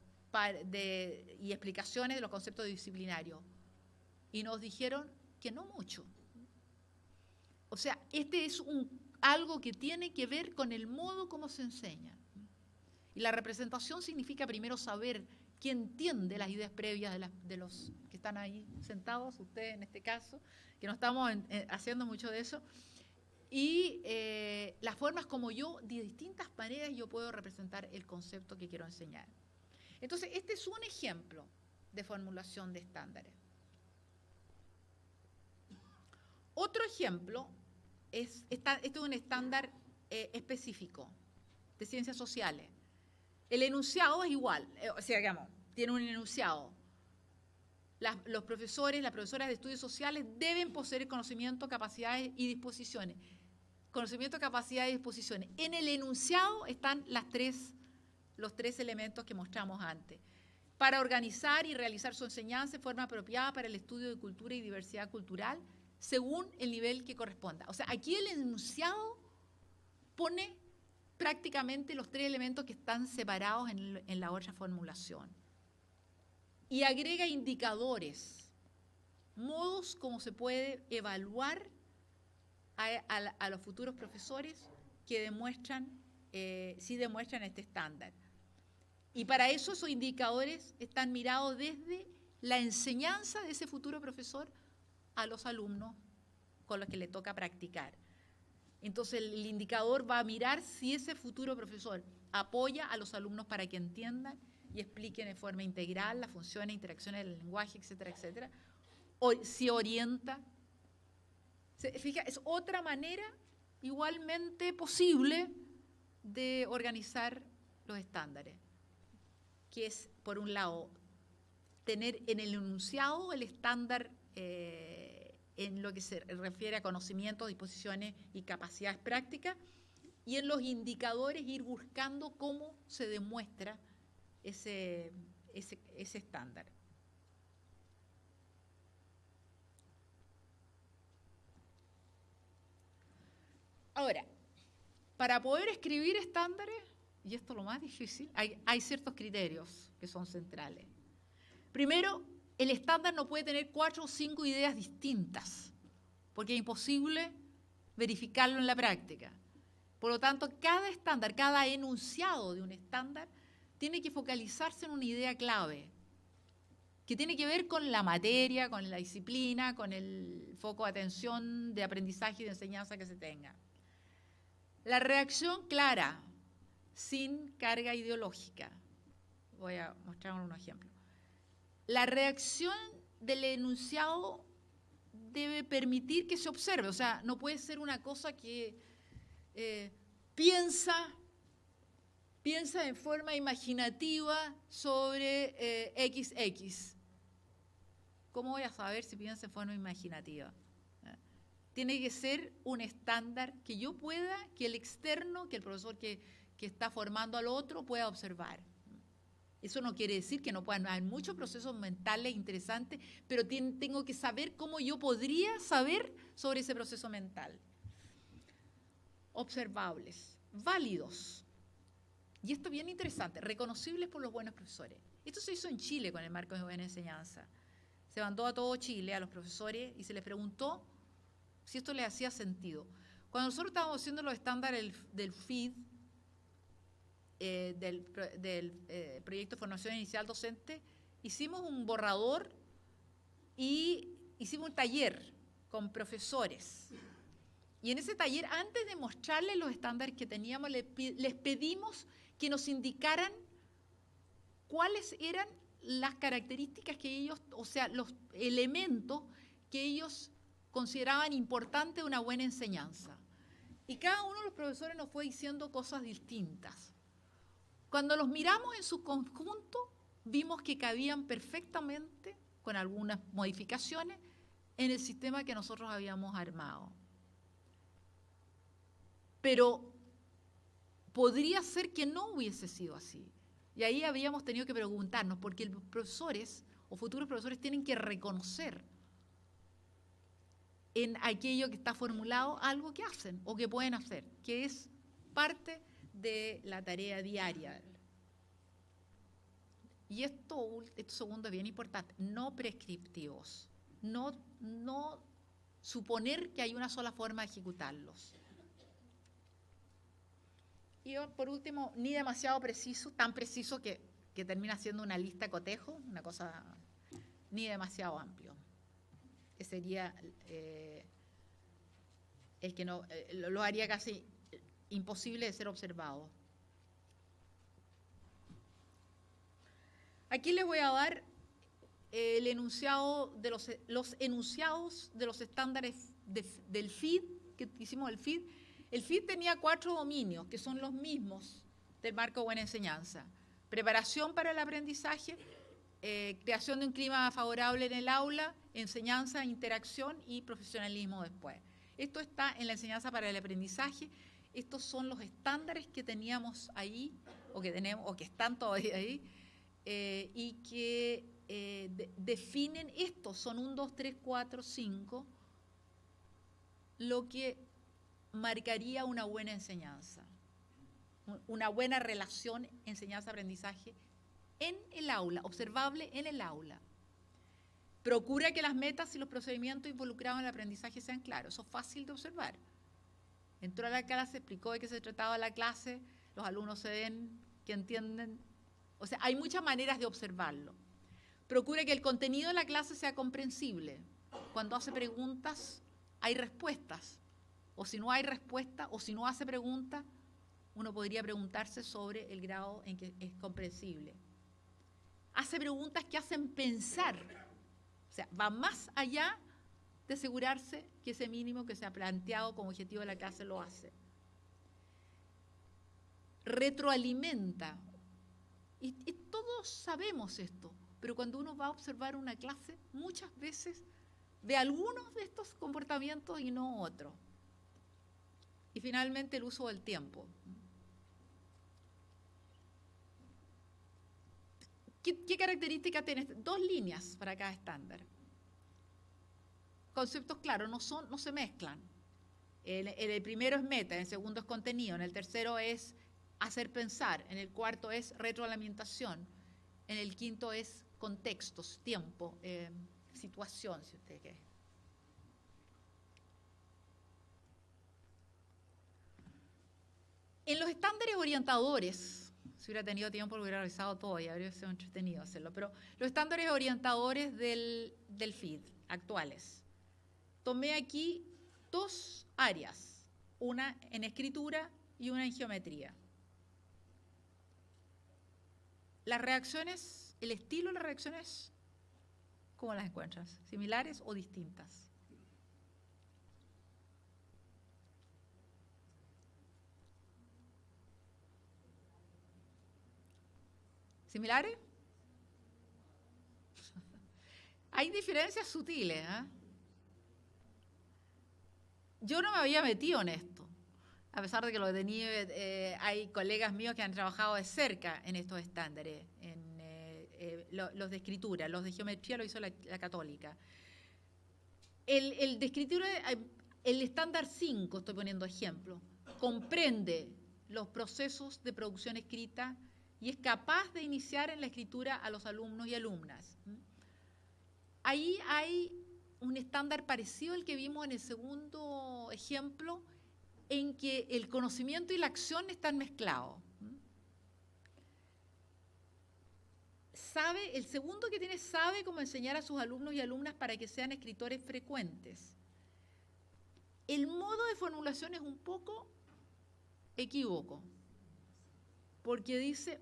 explicaciones de los conceptos disciplinarios. Y nos dijeron que no mucho. O sea, este es algo que tiene que ver con el modo como se enseña. Y la representación significa primero saber que entiende las ideas previas de los que están ahí sentados, ustedes en este caso, que no estamos haciendo mucho de eso, y las formas como de distintas maneras yo puedo representar el concepto que quiero enseñar. Entonces, este es un ejemplo de formulación de estándares. Otro ejemplo este es un estándar específico de ciencias sociales. El enunciado es igual, o sea, digamos, tiene un enunciado. los profesores, las profesoras de estudios sociales deben poseer conocimiento, capacidades y disposiciones. Conocimiento, capacidades y disposiciones. En el enunciado están los tres elementos que mostramos antes. Para organizar y realizar su enseñanza de forma apropiada para el estudio de cultura y diversidad cultural, según el nivel que corresponda. O sea, aquí el enunciado pone prácticamente los tres elementos que están separados en la otra formulación. Y agrega indicadores, modos como se puede evaluar a los futuros profesores que demuestran este estándar. Y para eso esos indicadores están mirados desde la enseñanza de ese futuro profesor a los alumnos con los que le toca practicar. Entonces el indicador va a mirar si ese futuro profesor apoya a los alumnos para que entiendan y expliquen de forma integral las funciones, interacciones del lenguaje, etcétera, etcétera, o si orienta. ¿Se fija? Es otra manera igualmente posible de organizar los estándares, que es, por un lado, tener en el enunciado el estándar en lo que se refiere a conocimientos, disposiciones y capacidades prácticas, y en los indicadores ir buscando cómo se demuestra ese estándar. Ahora, para poder escribir estándares, y esto es lo más difícil, hay ciertos criterios que son centrales. Primero, el estándar no puede tener 4 o 5 ideas distintas, porque es imposible verificarlo en la práctica. Por lo tanto, cada estándar, cada enunciado de un estándar, tiene que focalizarse en una idea clave, que tiene que ver con la materia, con la disciplina, con el foco de atención, de aprendizaje y de enseñanza que se tenga. La reacción clara, sin carga ideológica. Voy a mostrar un ejemplo. La reacción del enunciado debe permitir que se observe, o sea, no puede ser una cosa que piensa en forma imaginativa sobre XX. ¿Cómo voy a saber si piensa en forma imaginativa? Tiene que ser un estándar que yo pueda, que el externo, que el profesor que está formando al otro pueda observar. Eso no quiere decir que no puedan haber muchos procesos mentales interesantes, pero tengo que saber cómo yo podría saber sobre ese proceso mental. Observables, válidos. Y esto es bien interesante, reconocibles por los buenos profesores. Esto se hizo en Chile con el marco de buena enseñanza. Se mandó a todo Chile, a los profesores, y se les preguntó si esto les hacía sentido. Cuando nosotros estábamos haciendo los estándares del FID, del proyecto de formación inicial docente, hicimos un borrador y hicimos un taller con profesores. Y en ese taller, antes de mostrarles los estándares que teníamos, les pedimos que nos indicaran cuáles eran las características que ellos, o sea, los elementos que ellos consideraban importantes de una buena enseñanza. Y cada uno de los profesores nos fue diciendo cosas distintas. Cuando los miramos en su conjunto, vimos que cabían perfectamente, con algunas modificaciones, en el sistema que nosotros habíamos armado. Pero podría ser que no hubiese sido así. Y ahí habríamos tenido que preguntarnos, porque los profesores o futuros profesores tienen que reconocer en aquello que está formulado algo que hacen o que pueden hacer, que es parte de la tarea diaria. Y esto segundo es bien importante, no prescriptivos, no suponer que hay una sola forma de ejecutarlos. Y por último, ni demasiado preciso, tan preciso que termina siendo una lista de cotejo, una cosa, ni demasiado amplio, que sería el que no lo haría casi imposible de ser observado. Aquí les voy a dar el enunciado de los enunciados de los estándares del FID, que hicimos el FID. El FID tenía 4 dominios, que son los mismos del marco de buena enseñanza. Preparación para el aprendizaje, creación de un clima favorable en el aula, enseñanza, interacción y profesionalismo después. Esto está en la enseñanza para el aprendizaje. Estos son los estándares que teníamos ahí, o que tenemos, o que están todavía ahí, y que definen esto. Son 1, 2, 3, 4, 5, lo que marcaría una buena enseñanza, una buena relación enseñanza-aprendizaje en el aula, observable en el aula. Procura que las metas y los procedimientos involucrados en el aprendizaje sean claros. Eso es fácil de observar. Entró a la clase, explicó de qué se trataba la clase, los alumnos se ven, que entienden. O sea, hay muchas maneras de observarlo. Procura que el contenido de la clase sea comprensible. Cuando hace preguntas, hay respuestas. O si no hay respuesta, o si no hace preguntas, uno podría preguntarse sobre el grado en que es comprensible. Hace preguntas que hacen pensar. O sea, va más allá de asegurarse que ese mínimo que se ha planteado como objetivo de la clase lo hace. Retroalimenta. Y todos sabemos esto, pero cuando uno va a observar una clase, muchas veces ve algunos de estos comportamientos y no otros. Y finalmente el uso del tiempo. ¿Qué características tiene? 2 líneas para cada estándar. Conceptos claros, no se mezclan. El primero es meta, en el segundo es contenido, en el tercero es hacer pensar, en el cuarto es retroalimentación, en el quinto es contextos, tiempo, situación, si usted quiere. En los estándares orientadores, si hubiera tenido tiempo, lo hubiera revisado todo y habría sido entretenido hacerlo. Pero los estándares orientadores del FID actuales. Tomé aquí 2 áreas, una en escritura y una en geometría. Las reacciones, el estilo de las reacciones, ¿cómo las encuentras? ¿Similares o distintas? ¿Similares? Hay diferencias sutiles, ¿eh? Yo no me había metido en esto, a pesar de que lo he tenido, hay colegas míos que han trabajado de cerca en estos estándares, los de escritura, los de geometría lo hizo la Católica. El de escritura, el estándar 5, estoy poniendo ejemplo, comprende los procesos de producción escrita y es capaz de iniciar en la escritura a los alumnos y alumnas. Ahí hay un estándar parecido al que vimos en el segundo ejemplo, en que el conocimiento y la acción están mezclados. El segundo que tiene sabe cómo enseñar a sus alumnos y alumnas para que sean escritores frecuentes. El modo de formulación es un poco equívoco, porque dice,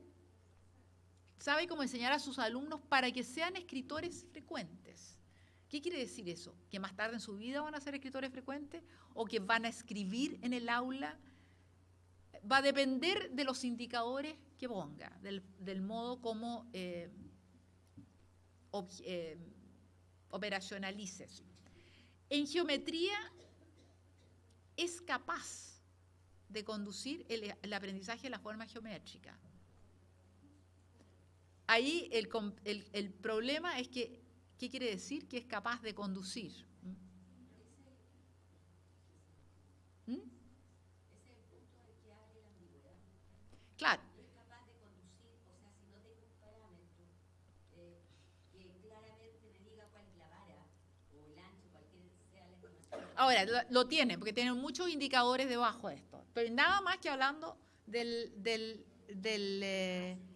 sabe cómo enseñar a sus alumnos para que sean escritores frecuentes. ¿Qué quiere decir eso? ¿Que más tarde en su vida van a ser escritores frecuentes? ¿O que van a escribir en el aula? Va a depender de los indicadores que ponga, del modo como operacionalices. En geometría es capaz de conducir el aprendizaje de la forma geométrica. Ahí el problema es que, ¿qué quiere decir? Que es capaz de conducir. ¿Mm? Ese es el punto al que abre la ambigüedad. Claro. Es capaz de conducir, o sea, si no tengo un parámetro que claramente me diga cuál es la vara o el ancho, cualquier sea la información. Ahora, lo tienen, porque tienen muchos indicadores debajo de esto. Pero nada más que hablando del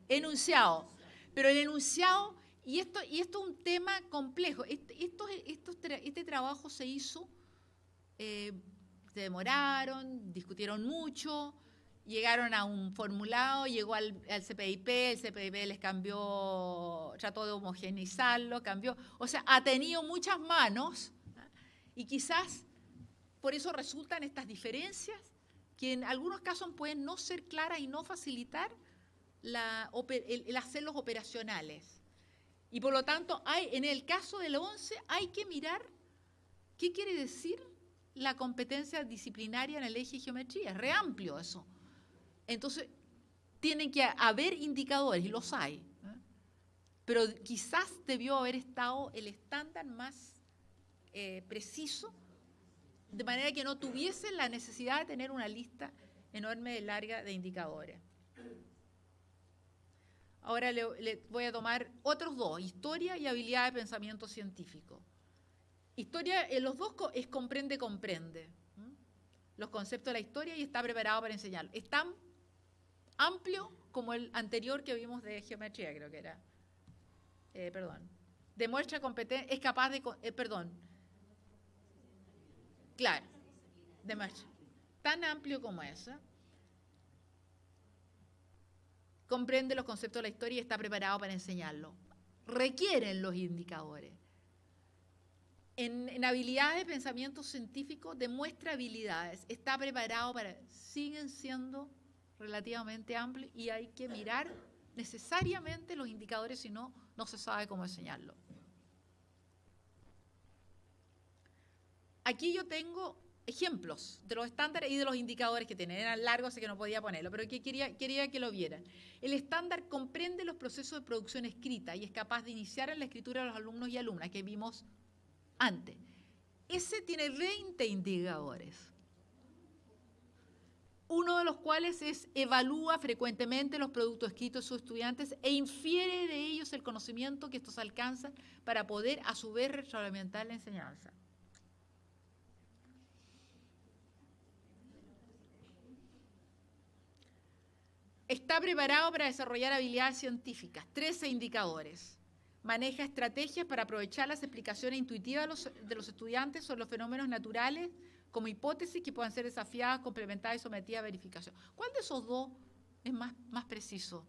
enunciado. Pero el enunciado, y esto es un tema complejo. Este trabajo se hizo, se demoraron, discutieron mucho, llegaron a un formulado, llegó al CPIP, el CPIP les cambió, trató de homogeneizarlo, cambió. O sea, ha tenido muchas manos y quizás por eso resultan estas diferencias que en algunos casos pueden no ser claras y no facilitar el hacerlos operacionales. Y por lo tanto, en el caso del 11 hay que mirar qué quiere decir la competencia disciplinaria en el eje de geometría. Es re amplio eso. Entonces, tienen que haber indicadores, y los hay. Pero quizás debió haber estado el estándar más preciso, de manera que no tuviesen la necesidad de tener una lista enorme y larga de indicadores. Ahora le voy a tomar otros dos, historia y habilidad de pensamiento científico. Historia, los dos es comprende. Los conceptos de la historia y está preparado para enseñarlo. Es tan amplio como el anterior que vimos de geometría, creo que era. Demuestra competencia, es capaz de, claro, demuestra. Tan amplio como esa. Comprende los conceptos de la historia y está preparado para enseñarlo. Requieren los indicadores. En habilidades de pensamiento científico demuestra habilidades, está preparado para, siguen siendo relativamente amplios y hay que mirar necesariamente los indicadores, si no, no se sabe cómo enseñarlo. Aquí yo tengo ejemplos de los estándares y de los indicadores que tienen. Eran largos, así que no podía ponerlo, pero que quería que lo vieran. El estándar comprende los procesos de producción escrita y es capaz de iniciar en la escritura de los alumnos y alumnas, que vimos antes. Ese tiene 20 indicadores. Uno de los cuales es evalúa frecuentemente los productos escritos de sus estudiantes e infiere de ellos el conocimiento que estos alcanzan para poder a su vez retroalimentar la enseñanza. Está preparado para desarrollar habilidades científicas, 13 indicadores. Maneja estrategias para aprovechar las explicaciones intuitivas de los estudiantes sobre los fenómenos naturales como hipótesis que puedan ser desafiadas, complementadas y sometidas a verificación. ¿Cuál de esos dos es más preciso?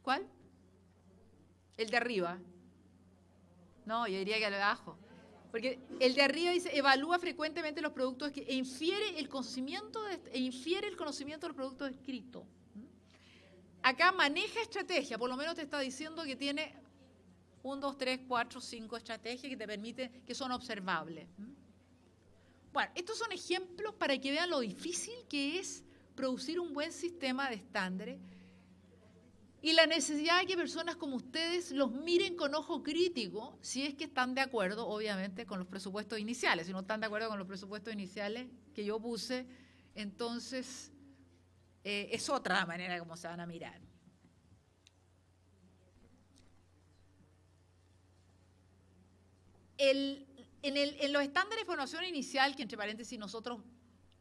¿Cuál? El de arriba. No, yo diría que el de abajo. Porque el de arriba dice, evalúa frecuentemente los productos e infiere el conocimiento de los productos escritos. Acá maneja estrategia, por lo menos te está diciendo que tiene 1, 2, 3, 4, 5 estrategias que te permiten, que son observables. Bueno, estos son ejemplos para que vean lo difícil que es producir un buen sistema de estándares y la necesidad de que personas como ustedes los miren con ojo crítico, si es que están de acuerdo, obviamente, con los presupuestos iniciales. Si no están de acuerdo con los presupuestos iniciales que yo puse, entonces es otra manera como se van a mirar. En los estándares de formación inicial, que entre paréntesis nosotros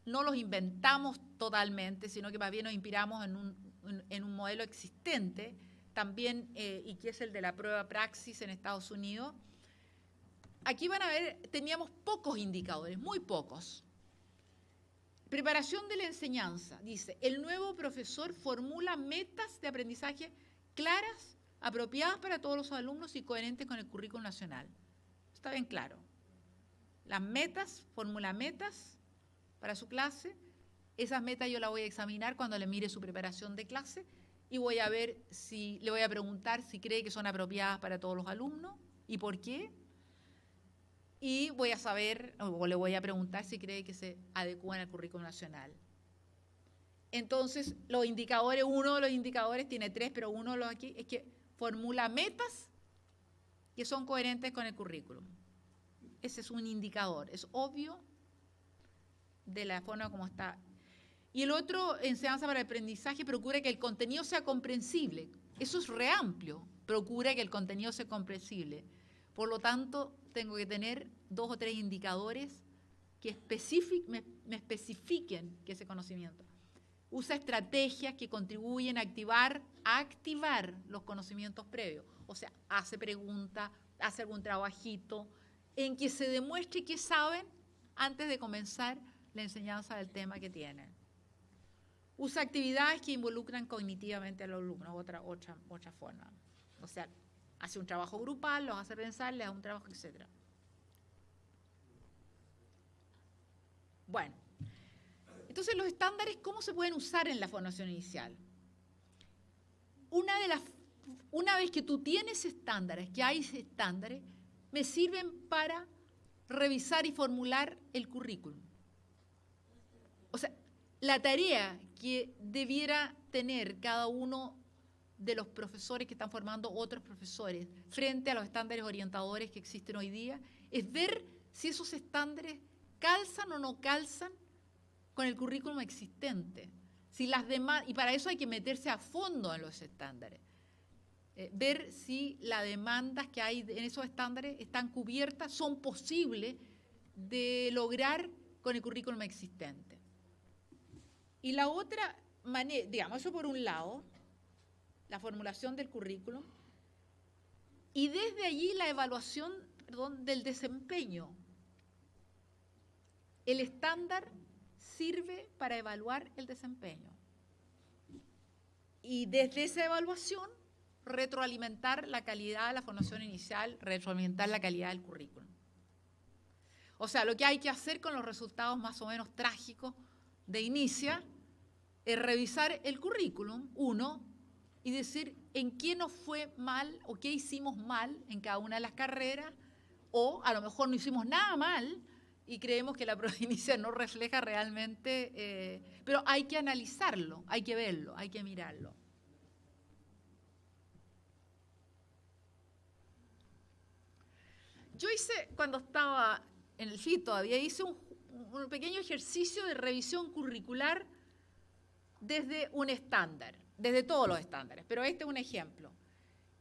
no los inventamos totalmente, sino que más bien nos inspiramos en un modelo existente, también, y que es el de la prueba praxis en Estados Unidos. Aquí van a ver, teníamos pocos indicadores, muy pocos. Preparación de la enseñanza. Dice, el nuevo profesor formula metas de aprendizaje claras, apropiadas para todos los alumnos y coherentes con el currículo nacional. Está bien claro. Las metas, formula metas para su clase. Esas metas yo las voy a examinar cuando le mire su preparación de clase y voy a ver si, le voy a preguntar si cree que son apropiadas para todos los alumnos y por qué. Y voy a saber, o le voy a preguntar si cree que se adecúan al currículo nacional. Entonces, los indicadores, uno de los indicadores tiene 3, pero uno de los aquí es que formula metas que son coherentes con el currículum. Ese es un indicador, es obvio de la forma como está. Y el otro, enseñanza para el aprendizaje, procura que el contenido sea comprensible. Eso es re amplio, procura que el contenido sea comprensible. Por lo tanto, tengo que tener 2 o 3 indicadores que me especifiquen que ese conocimiento. Usa estrategias que contribuyen a activar los conocimientos previos. O sea, hace preguntas, hace algún trabajito en que se demuestre que saben antes de comenzar la enseñanza del tema que tienen. Usa actividades que involucran cognitivamente a los alumnos, otra forma. O sea, hace un trabajo grupal, los hace pensar, les da un trabajo, etc. Bueno, entonces los estándares, ¿cómo se pueden usar en la formación inicial? una vez que tú tienes estándares, que hay estándares, me sirven para revisar y formular el currículum. O sea, la tarea que debiera tener cada uno de los profesores que están formando otros profesores frente a los estándares orientadores que existen hoy día es ver si esos estándares calzan o no calzan con el currículum existente. Si las y para eso hay que meterse a fondo en los estándares. Ver si las demandas que hay en esos estándares están cubiertas, son posibles de lograr con el currículum existente. Y la otra manera, digamos, eso por un lado, la formulación del currículum, y desde allí la evaluación, del desempeño. El estándar sirve para evaluar el desempeño. Y desde esa evaluación, retroalimentar la calidad de la formación inicial, retroalimentar la calidad del currículum. O sea, lo que hay que hacer con los resultados más o menos trágicos de Inicia es revisar el currículum, uno, y decir en qué nos fue mal o qué hicimos mal en cada una de las carreras, o a lo mejor no hicimos nada mal y creemos que la prueba de Inicia no refleja realmente, pero hay que analizarlo, hay que verlo, hay que mirarlo. Yo hice, cuando estaba en el FIT todavía, hice un pequeño ejercicio de revisión curricular desde un estándar, desde todos los estándares, pero este es un ejemplo.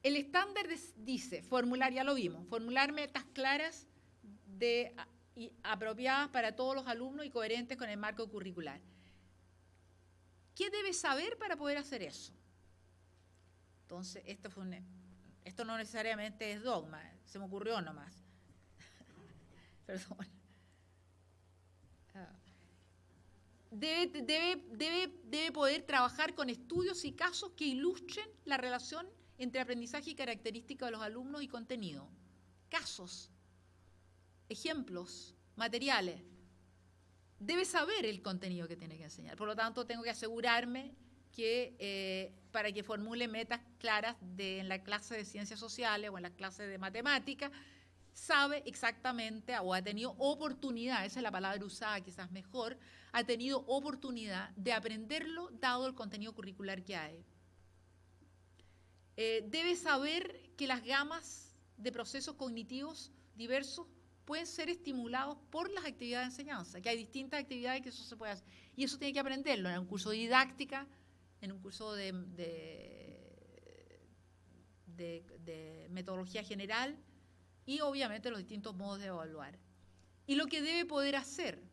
El estándar dice, formular, ya lo vimos, formular metas claras y apropiadas para todos los alumnos y coherentes con el marco curricular. ¿Qué debes saber para poder hacer eso? Entonces, esto no necesariamente es dogma, se me ocurrió nomás. Perdón. Debe poder trabajar con estudios y casos que ilustren la relación entre aprendizaje y características de los alumnos y contenido. Casos, ejemplos, materiales. Debe saber el contenido que tiene que enseñar. Por lo tanto, tengo que asegurarme que para que formule metas claras en la clase de ciencias sociales o en la clase de matemáticas, sabe exactamente o ha tenido oportunidad, esa es la palabra usada quizás mejor, ha tenido oportunidad de aprenderlo dado el contenido curricular que hay. Debe saber que las gamas de procesos cognitivos diversos pueden ser estimulados por las actividades de enseñanza, que hay distintas actividades que eso se puede hacer. Y eso tiene que aprenderlo en un curso de didáctica, en un curso de metodología general y obviamente los distintos modos de evaluar. Y lo que debe poder hacer,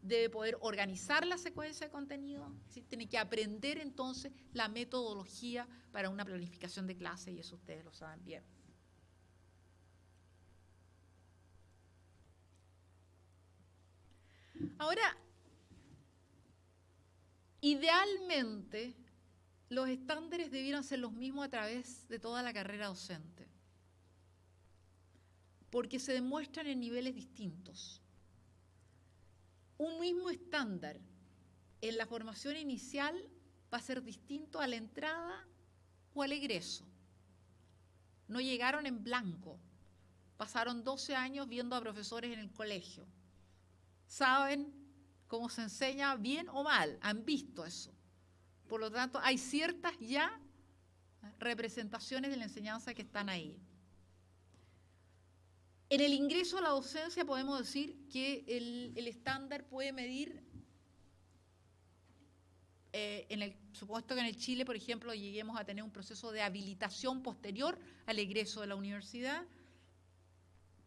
debe poder organizar la secuencia de contenido, ¿sí? Tiene que aprender entonces la metodología para una planificación de clase, y eso ustedes lo saben bien. Ahora, idealmente, los estándares debieran ser los mismos a través de toda la carrera docente, porque se demuestran en niveles distintos. Un mismo estándar en la formación inicial va a ser distinto a la entrada o al egreso. No llegaron en blanco, pasaron 12 años viendo a profesores en el colegio. Saben cómo se enseña bien o mal, han visto eso. Por lo tanto, hay ciertas ya representaciones de la enseñanza que están ahí. En el ingreso a la docencia podemos decir que el estándar puede medir, supuesto que en el Chile, por ejemplo, lleguemos a tener un proceso de habilitación posterior al egreso de la universidad,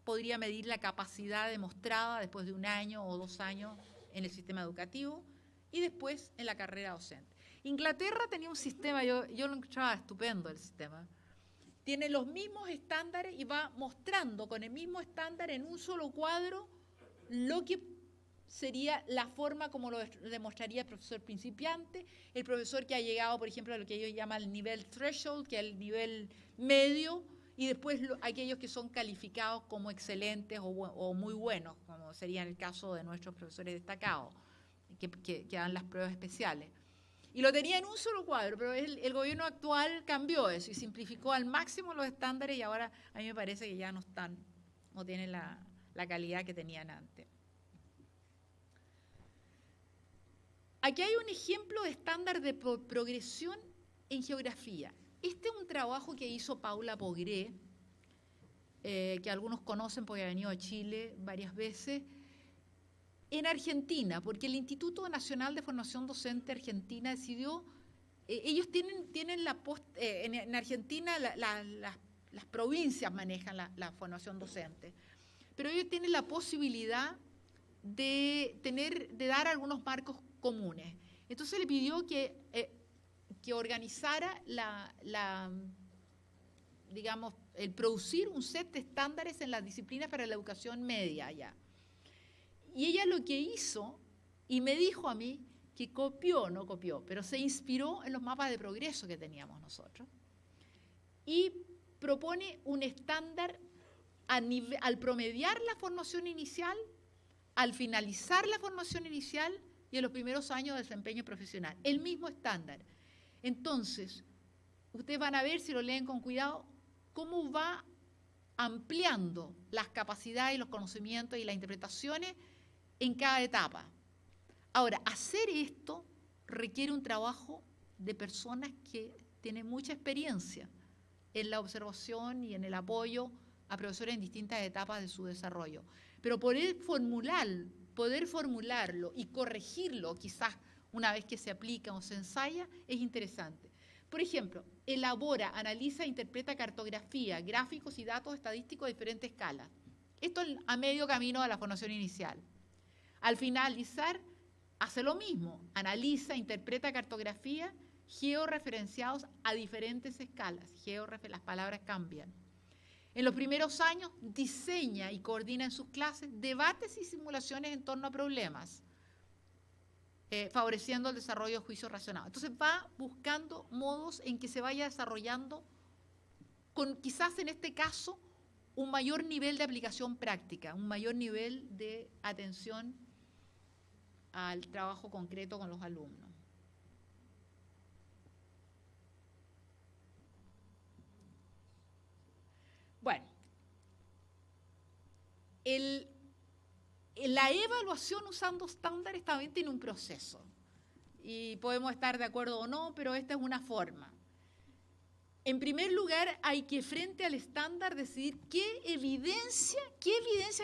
podría medir la capacidad demostrada después de 1 año o 2 años en el sistema educativo y después en la carrera docente. Inglaterra tenía un sistema, yo lo encontraba estupendo el sistema. Tiene los mismos estándares y va mostrando con el mismo estándar en un solo cuadro lo que sería la forma como lo demostraría el profesor principiante, el profesor que ha llegado, por ejemplo, a lo que ellos llaman el nivel threshold, que es el nivel medio, y después aquellos que son calificados como excelentes o muy buenos, como sería en el caso de nuestros profesores destacados, que dan las pruebas especiales. Y lo tenía en un solo cuadro, pero el gobierno actual cambió eso y simplificó al máximo los estándares y ahora a mí me parece que ya no tienen la calidad que tenían antes. Aquí hay un ejemplo de estándar de progresión en geografía. Este es un trabajo que hizo Paula Pogré, que algunos conocen porque ha venido a Chile varias veces, en Argentina, porque el Instituto Nacional de Formación Docente Argentina decidió, ellos tienen en Argentina las provincias manejan la formación docente, pero ellos tienen la posibilidad de dar algunos marcos comunes. Entonces le pidió que organizara digamos, el producir un set de estándares en las disciplinas para la educación media allá. Y ella lo que hizo, y me dijo a mí, que no copió, pero se inspiró en los mapas de progreso que teníamos nosotros, y propone un estándar al promediar la formación inicial, al finalizar la formación inicial y en los primeros años de desempeño profesional. El mismo estándar. Entonces, ustedes van a ver, si lo leen con cuidado, cómo va ampliando las capacidades y los conocimientos y las interpretaciones en cada etapa. Ahora, hacer esto requiere un trabajo de personas que tienen mucha experiencia en la observación y en el apoyo a profesores en distintas etapas de su desarrollo. Pero poder formularlo y corregirlo, quizás una vez que se aplica o se ensaya, es interesante. Por ejemplo, elabora, analiza e interpreta cartografía, gráficos y datos estadísticos de diferentes escalas. Esto a medio camino de la formación inicial. Al finalizar, hace lo mismo, analiza, interpreta cartografía, georreferenciados a diferentes escalas. Las palabras cambian. En los primeros años, diseña y coordina en sus clases debates y simulaciones en torno a problemas, favoreciendo el desarrollo de juicios razonados. Entonces va buscando modos en que se vaya desarrollando, con quizás en este caso, un mayor nivel de aplicación práctica, un mayor nivel de atención al trabajo concreto con los alumnos. Bueno, la evaluación usando estándares también tiene un proceso y podemos estar de acuerdo o no, pero esta es una forma. En primer lugar, hay que frente al estándar decidir qué evidencia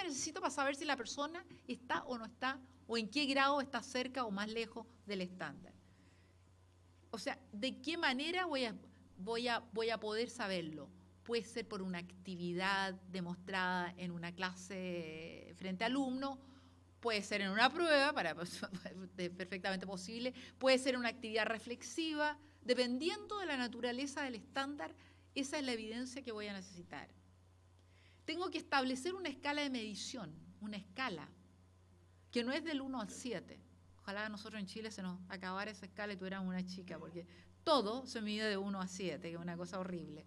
necesito para saber si la persona está o no está, o en qué grado está cerca o más lejos del estándar. O sea, ¿de qué manera voy a poder saberlo? Puede ser por una actividad demostrada en una clase frente a alumnos, puede ser en una prueba, perfectamente posible, puede ser una actividad reflexiva, dependiendo de la naturaleza del estándar, esa es la evidencia que voy a necesitar. Tengo que establecer una escala de medición, una escala, que no es del 1 al 7. Ojalá a nosotros en Chile se nos acabara esa escala y tuviéramos una chica, porque todo se mide de 1 a 7, que es una cosa horrible.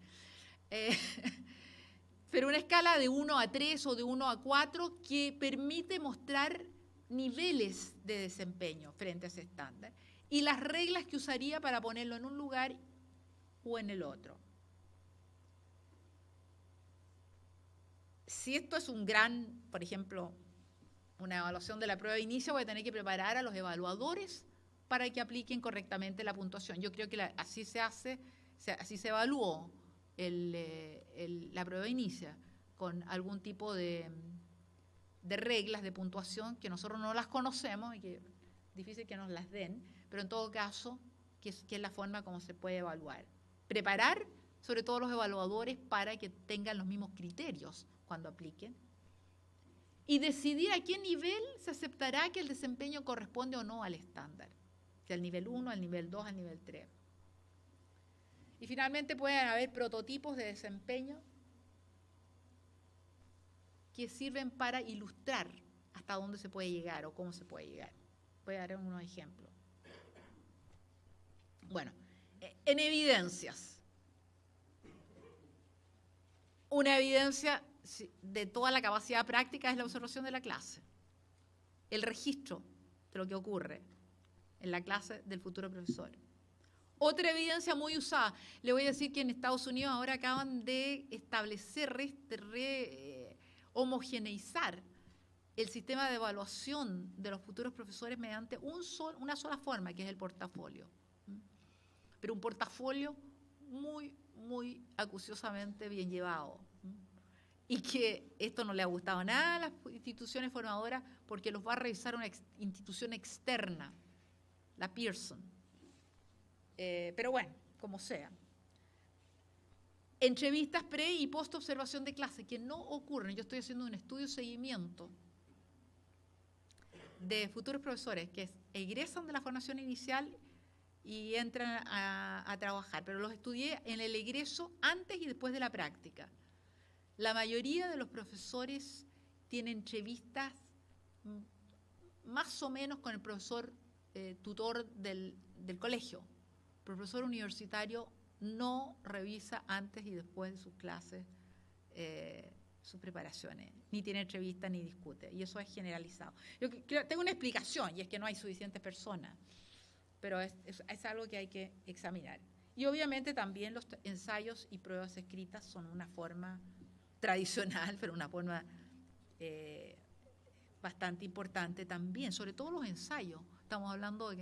Pero una escala de 1 a 3 o de 1 a 4 que permite mostrar niveles de desempeño frente a ese estándar y las reglas que usaría para ponerlo en un lugar o en el otro. Si esto es por ejemplo, una evaluación de la prueba de inicio, voy a tener que preparar a los evaluadores para que apliquen correctamente la puntuación. Yo creo que así se evaluó la prueba inicia, con algún tipo de reglas de puntuación que nosotros no las conocemos y que es difícil que nos las den, pero en todo caso, que es la forma como se puede evaluar. Preparar, sobre todo los evaluadores, para que tengan los mismos criterios cuando apliquen. Y decidir a qué nivel se aceptará que el desempeño corresponde o no al estándar. Si al nivel 1, al nivel 2, al nivel 3. Y finalmente pueden haber prototipos de desempeño que sirven para ilustrar hasta dónde se puede llegar o cómo se puede llegar. Voy a dar unos ejemplos. Bueno, en evidencias. Una evidencia de toda la capacidad práctica es la observación de la clase. El registro de lo que ocurre en la clase del futuro profesor. Otra evidencia muy usada. Le voy a decir que en Estados Unidos ahora acaban de establecer, homogeneizar el sistema de evaluación de los futuros profesores mediante una sola forma, que es el portafolio. Pero un portafolio muy, muy acuciosamente bien llevado. Y que esto no le ha gustado nada a las instituciones formadoras porque los va a revisar una institución externa, la Pearson. Pero bueno, como sea. Entrevistas pre y post observación de clase, que no ocurren. Yo estoy haciendo un estudio de seguimiento de futuros profesores que egresan de la formación inicial y entran a trabajar, pero los estudié en el egreso antes y después de la práctica. La mayoría de los profesores tienen entrevistas más o menos con el profesor tutor del colegio. El profesor universitario no revisa antes y después de sus clases sus preparaciones, ni tiene entrevistas ni discute, y eso es generalizado. Yo tengo una explicación, y es que no hay suficientes personas, pero es algo que hay que examinar. Y obviamente también los ensayos y pruebas escritas son una forma tradicional, pero una forma bastante importante también, sobre todo los ensayos. Estamos hablando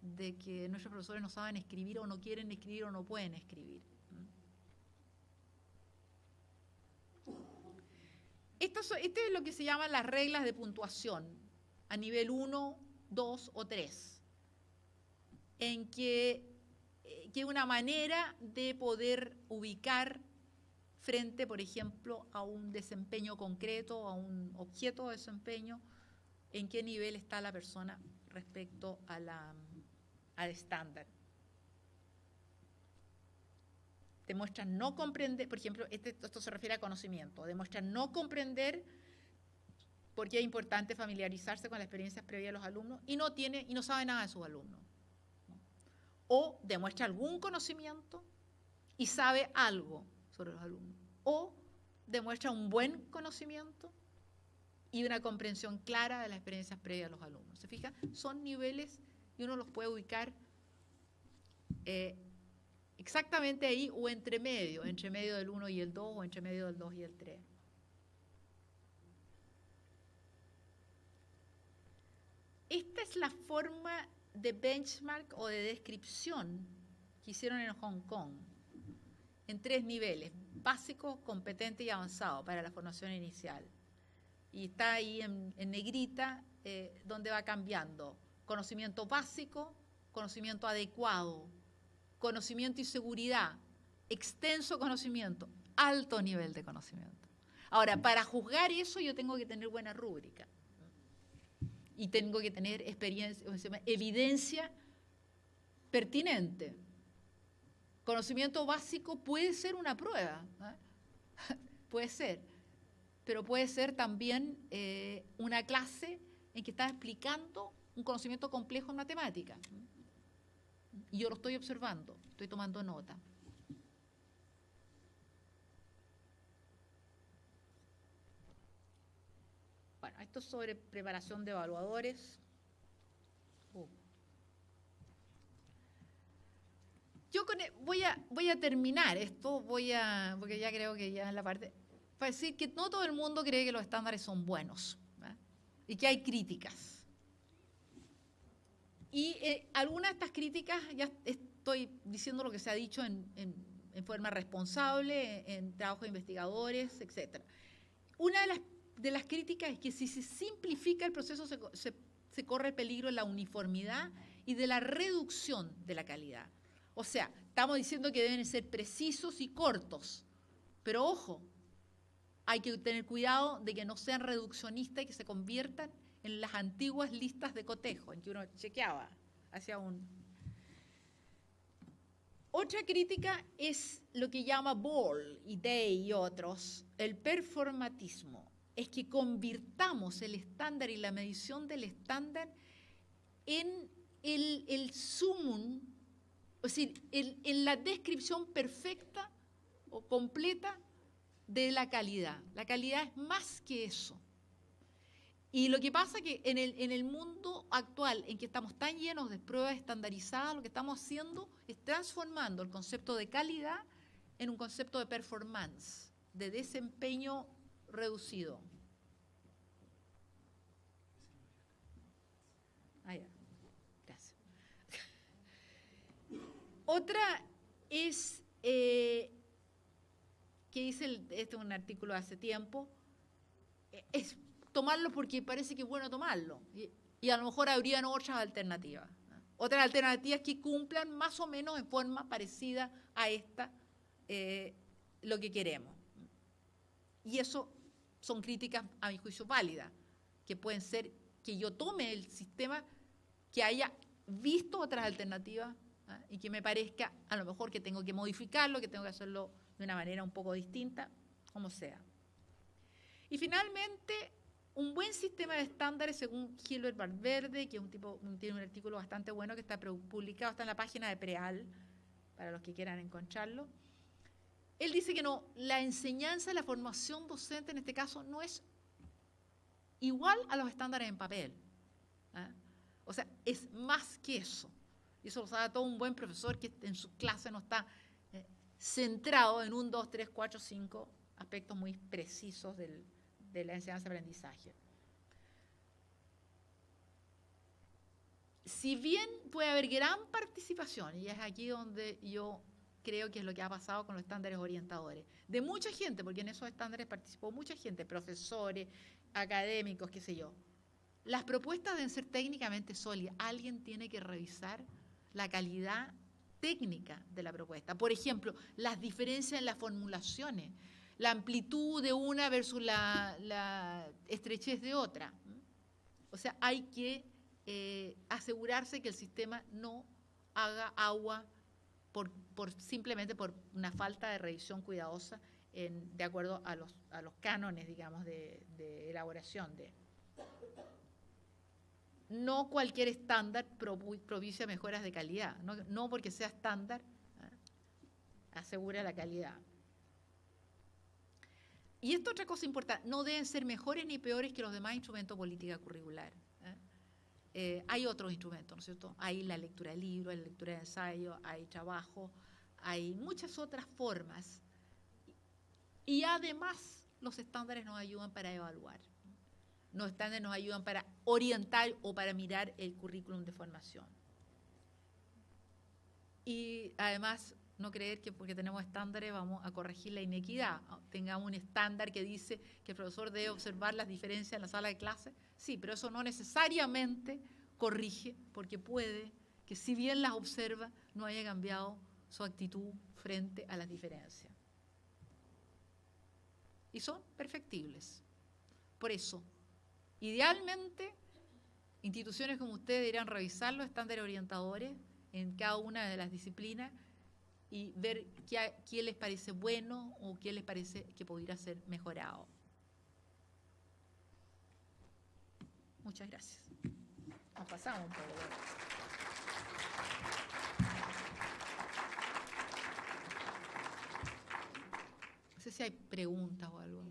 de que nuestros profesores no saben escribir o no quieren escribir o no pueden escribir. Esto es lo que se llaman las reglas de puntuación a nivel 1, 2 o 3, en que una manera de poder ubicar frente, por ejemplo, a un desempeño concreto, a un objeto de desempeño, en qué nivel está la persona respecto al estándar. Demuestran no comprender, por ejemplo, esto se refiere a conocimiento, demuestran no comprender por qué es importante familiarizarse con las experiencias previas de los alumnos y no sabe nada de sus alumnos. O demuestra algún conocimiento y sabe algo sobre los alumnos. O demuestra un buen conocimiento y una comprensión clara de las experiencias previas de los alumnos. ¿Se fija? Son niveles y uno los puede ubicar exactamente ahí o entre medio del 1 y el 2 o entre medio del 2 y el 3. Esta es la forma de benchmark o de descripción que hicieron en Hong Kong en 3 niveles: básico, competente y avanzado para la formación inicial. Y está ahí en negrita donde va cambiando: conocimiento básico, conocimiento adecuado, conocimiento y seguridad, extenso conocimiento, alto nivel de conocimiento. Ahora, para juzgar eso yo tengo que tener buena rúbrica y tengo que tener evidencia pertinente. Conocimiento básico puede ser una prueba, puede ser, pero puede ser también una clase en que está explicando un conocimiento complejo en matemática. Y yo lo estoy observando, estoy tomando nota. Bueno, esto es sobre preparación de evaluadores. Yo voy a terminar esto, porque ya creo que ya en la parte, para decir que no todo el mundo cree que los estándares son buenos, ¿verdad? Y que hay críticas. Y algunas de estas críticas, ya estoy diciendo lo que se ha dicho en forma responsable, en trabajo de investigadores, etc. Una de las críticas es que si se simplifica el proceso se corre el peligro de la uniformidad y de la reducción de la calidad. O sea, estamos diciendo que deben ser precisos y cortos, pero ojo, hay que tener cuidado de que no sean reduccionistas y que se conviertan en las antiguas listas de cotejo, en que uno chequeaba hacia un... Otra crítica es lo que llama Ball y Day y otros, el performatismo. Es que convirtamos el estándar y la medición del estándar en el sumum, es decir, en la descripción perfecta o completa de la calidad. La calidad es más que eso. Y lo que pasa es que en el mundo actual, en que estamos tan llenos de pruebas estandarizadas, lo que estamos haciendo es transformando el concepto de calidad en un concepto de performance, de desempeño reducido. Ah, ya. Gracias. Otra es, que dice, este es un artículo de hace tiempo, es tomarlo porque parece que es bueno tomarlo. Y a lo mejor habrían otras alternativas. Otras alternativas que cumplan más o menos en forma parecida a esta, lo que queremos. Y eso son críticas, a mi juicio, válidas, que pueden ser que yo tome el sistema, que haya visto otras alternativas, y que me parezca a lo mejor que tengo que modificarlo, que tengo que hacerlo de una manera un poco distinta, como sea. Y finalmente, un buen sistema de estándares, según Gilbert Valverde, que es tiene un artículo bastante bueno que está publicado, está en la página de Preal, para los que quieran encontrarlo. Él dice que no, la enseñanza, la formación docente en este caso no es igual a los estándares en papel. O sea, es más que eso. Y eso lo sabe todo un buen profesor que en su clase no está centrado en 1, 2, 3, 4, 5 aspectos muy precisos de la enseñanza-aprendizaje. Si bien puede haber gran participación, y es aquí donde yo creo que es lo que ha pasado con los estándares orientadores, de mucha gente, porque en esos estándares participó mucha gente, profesores, académicos, qué sé yo, las propuestas deben ser técnicamente sólidas. Alguien tiene que revisar la calidad técnica de la propuesta. Por ejemplo, las diferencias en las formulaciones, la amplitud de una versus la estrechez de otra. O sea, hay que asegurarse que el sistema no haga agua simplemente por una falta de revisión cuidadosa de acuerdo a los cánones, digamos, de elaboración de. No cualquier estándar propicia mejoras de calidad, no porque sea estándar asegura la calidad. Y esta otra cosa importante, no deben ser mejores ni peores que los demás instrumentos de política curricular. Hay otros instrumentos, ¿no es cierto? Hay la lectura de libros, hay la lectura de ensayo, hay trabajo, hay muchas otras formas. Y además los estándares nos ayudan para evaluar. Los estándares nos ayudan para orientar o para mirar el currículum de formación. Y además, no creer que porque tenemos estándares vamos a corregir la inequidad. Tengamos un estándar que dice que el profesor debe observar las diferencias en la sala de clase. Sí, pero eso no necesariamente corrige, porque puede que si bien las observa, no haya cambiado su actitud frente a las diferencias. Y son perfectibles. Por eso, idealmente, instituciones como ustedes deberían revisar los estándares orientadores en cada una de las disciplinas y ver qué les parece bueno o qué les parece que pudiera ser mejorado. Muchas gracias. Nos pasamos un poco. No sé si hay preguntas o algo.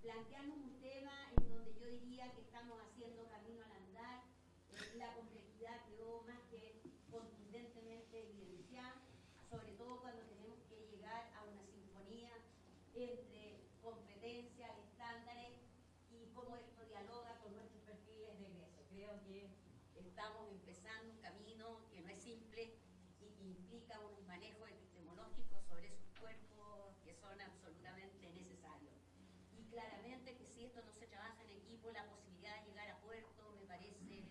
Plantearnos un tema en donde yo diría que estamos haciendo camino al andar, la complejidad quedó más que contundentemente evidenciada, sobre todo cuando tenemos que llegar a una sinfonía entre competencias, estándares y cómo esto dialoga con nuestros perfiles de egreso. Creo que estamos empezando un camino que no es simple y que implica un manejo epistemológico sobre esos cuerpos que son absolutamente necesarios. Claramente que si esto no se trabaja en equipo, la posibilidad de llegar a puerto me parece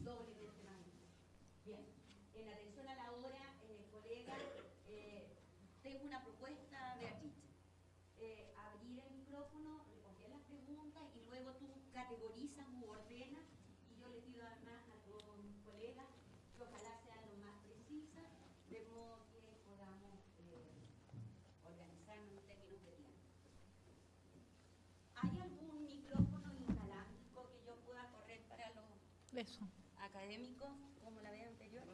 doblemente más difícil. Bien, en atención a la hora, colega, tengo una propuesta, Beatriz. Abrir el micrófono, recoger las preguntas y luego tú categorizas u ordenas y yo le pido además a todos mis colegas que ojalá sean lo más precisas, de modo que podamos organizarnos en términos de tiempo. ¿Hay algún micrófono inalámbrico que yo pueda correr para los Eso. académico, como la vez anterior.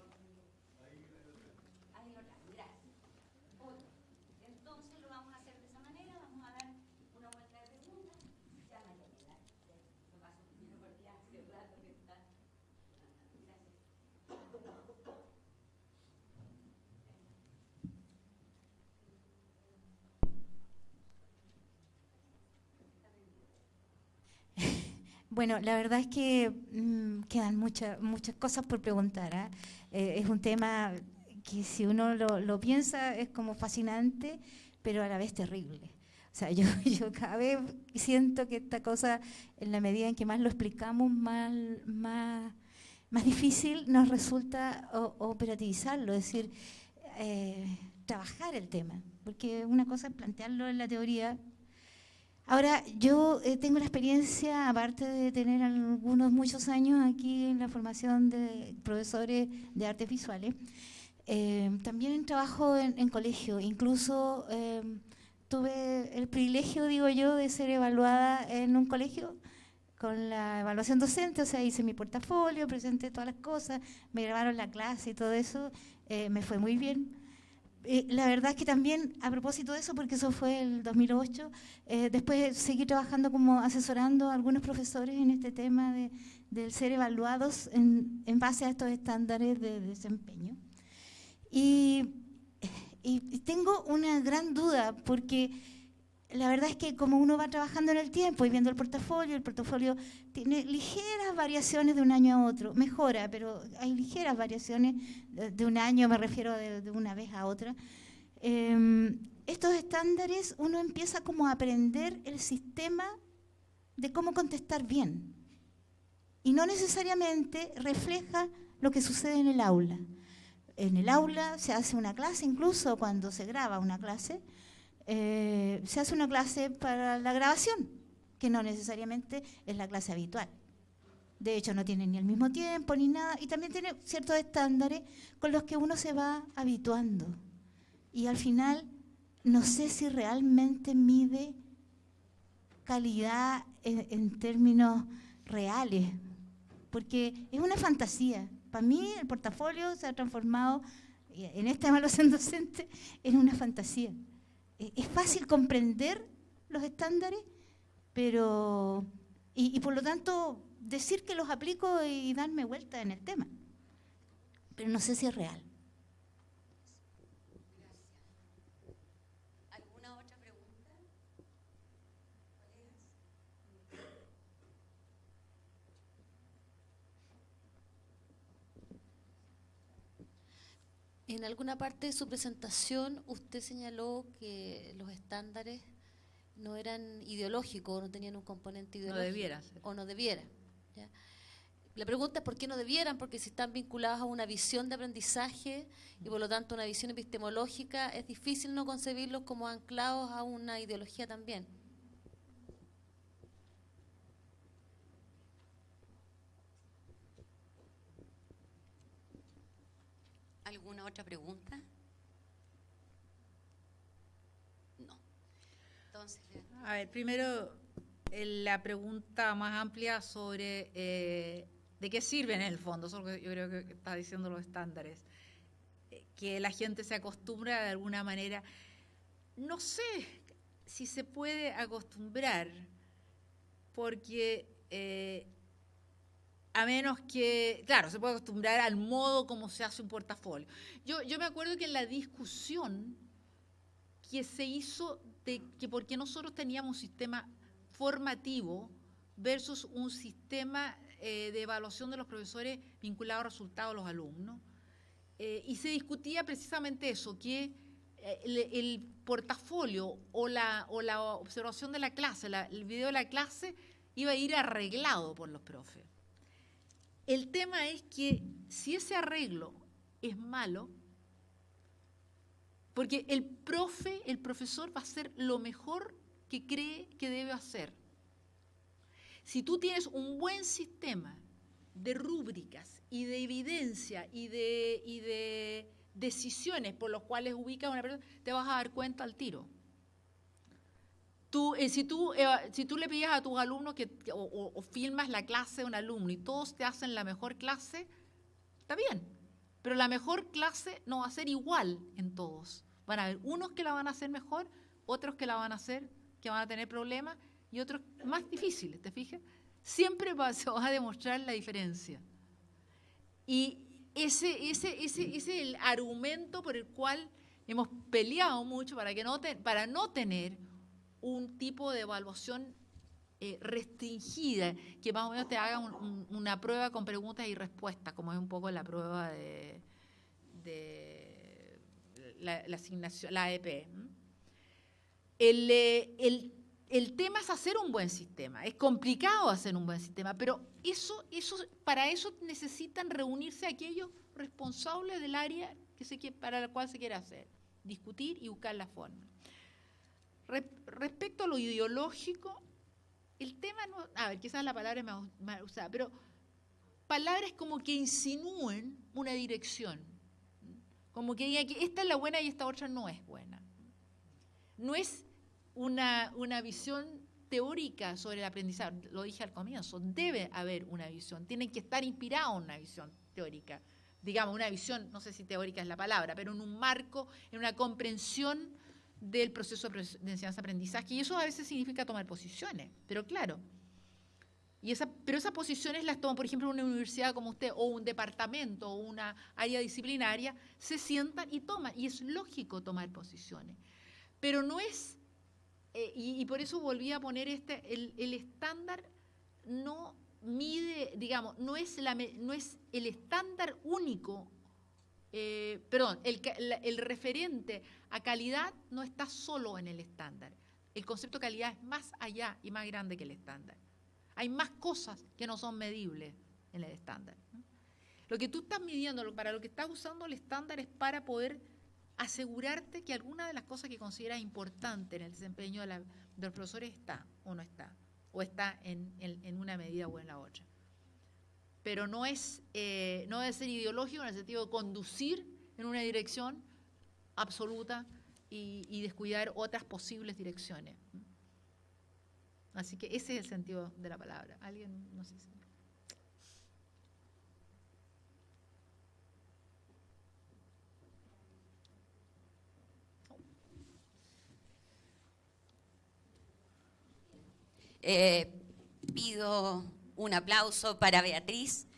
Ahí lo traje, gracias. Otro. Entonces lo vamos a hacer de esa manera, vamos a dar una vuelta de preguntas. Ya no hay que quedar, lo paso primero porque hace rato que está. Bueno, la verdad es que quedan muchas cosas por preguntar, ¿ah? Es un tema que si uno lo piensa es como fascinante, pero a la vez terrible. O sea, yo cada vez siento que esta cosa, en la medida en que más lo explicamos, más difícil nos resulta operativizarlo, es decir, trabajar el tema. Porque una cosa es plantearlo en la teoría. Ahora, yo tengo la experiencia, aparte de tener muchos años aquí en la formación de profesores de artes visuales, también trabajo en colegio, incluso tuve el privilegio, digo yo, de ser evaluada en un colegio con la evaluación docente, o sea, hice mi portafolio, presenté todas las cosas, me grabaron la clase y todo eso, me fue muy bien. La verdad es que también, a propósito de eso, porque eso fue el 2008, después seguí trabajando como asesorando a algunos profesores en este tema del ser evaluados en base a estos estándares de desempeño. Y tengo una gran duda, porque la verdad es que como uno va trabajando en el tiempo y viendo el portafolio tiene ligeras variaciones de un año a otro, mejora, pero hay ligeras variaciones de un año, me refiero de una vez a otra. Estos estándares uno empieza como a aprender el sistema de cómo contestar bien y no necesariamente refleja lo que sucede en el aula. En el aula se hace una clase, incluso cuando se graba una clase, se hace una clase para la grabación, que no necesariamente es la clase habitual. De hecho, no tiene ni el mismo tiempo ni nada, y también tiene ciertos estándares con los que uno se va habituando. Y al final, no sé si realmente mide calidad en términos reales, porque es una fantasía. Para mí, el portafolio se ha transformado, en esta evaluación docente, en una fantasía. Es fácil comprender los estándares, pero y por lo tanto decir que los aplico y darme vuelta en el tema, pero no sé si es real. Gracias. ¿Alguna otra pregunta? En alguna parte de su presentación usted señaló que los estándares no eran ideológicos, no tenían un componente ideológico. No debiera ser. O no debiera. ¿Ya? La pregunta es por qué no debieran, porque si están vinculados a una visión de aprendizaje y por lo tanto una visión epistemológica, es difícil no concebirlos como anclados a una ideología también. ¿Alguna otra pregunta? No. Entonces, A ver, primero la pregunta más amplia sobre de qué sirven en el fondo, eso es lo que yo creo que está diciendo los estándares. Que la gente se acostumbra de alguna manera. No sé si se puede acostumbrar, porque a menos que, claro, se puede acostumbrar al modo como se hace un portafolio. Yo me acuerdo que en la discusión que se hizo de que por qué nosotros teníamos un sistema formativo versus un sistema de evaluación de los profesores vinculado a resultados de los alumnos, y se discutía precisamente eso, que el portafolio o la observación de la clase, el video de la clase, iba a ir arreglado por los profes. El tema es que si ese arreglo es malo, porque el profesor va a hacer lo mejor que cree que debe hacer. Si tú tienes un buen sistema de rúbricas y de evidencia y de decisiones por los cuales ubicas a una persona, te vas a dar cuenta al tiro. si tú le pides a tus alumnos o filmas la clase de un alumno y todos te hacen la mejor clase, está bien, pero la mejor clase no va a ser igual en todos. Van a haber unos que la van a hacer mejor, otros que la van a hacer, que van a tener problemas, y otros más difíciles, ¿te fijas? Siempre se va a demostrar la diferencia. Y ese es el argumento por el cual hemos peleado mucho para no tener un tipo de evaluación restringida, que más o menos te haga una prueba con preguntas y respuestas, como es un poco la prueba de la asignación, la AEP. El tema es hacer un buen sistema. Es complicado hacer un buen sistema, pero para eso necesitan reunirse aquellos responsables del área para la cual se quiere hacer, discutir y buscar la forma. Respecto a lo ideológico, el tema no, a ver, quizás la palabra es mal usada, pero palabras como que insinúen una dirección, como que digan que esta es la buena y esta otra no es buena. No es una visión teórica sobre el aprendizaje, lo dije al comienzo, debe haber una visión, tienen que estar inspirados en una visión teórica, digamos, una visión, no sé si teórica es la palabra, pero en un marco, en una comprensión del proceso de enseñanza-aprendizaje, y eso a veces significa tomar posiciones, pero claro, pero esas posiciones las toma, por ejemplo, una universidad como usted, o un departamento, o una área disciplinaria, se sientan y toman, y es lógico tomar posiciones, pero no es, y por eso volví a poner el estándar no mide, digamos, no es el estándar único, el referente a calidad no está solo en el estándar. El concepto de calidad es más allá y más grande que el estándar. Hay más cosas que no son medibles en el estándar. Lo que tú estás midiendo, para lo que estás usando el estándar es para poder asegurarte que alguna de las cosas que consideras importantes en el desempeño de los profesores está o no está, o está en una medida o en la otra. Pero no debe ser ideológico en el sentido de conducir en una dirección absoluta y descuidar otras posibles direcciones. Así que ese es el sentido de la palabra. ¿Alguien? No sé si... Pido un aplauso para Beatriz.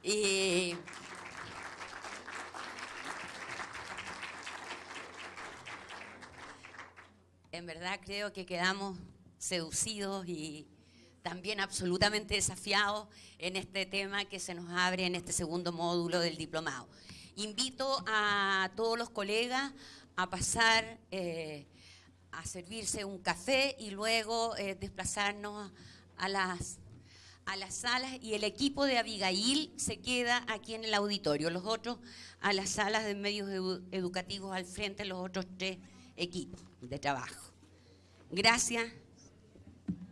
En verdad creo que quedamos seducidos y también absolutamente desafiados en este tema que se nos abre en este segundo módulo del diplomado. Invito a todos los colegas a pasar a servirse un café y luego desplazarnos a las salas, y el equipo de Abigail se queda aquí en el auditorio, los otros a las salas de medios educativos al frente, los otros 3 equipos de trabajo. Gracias.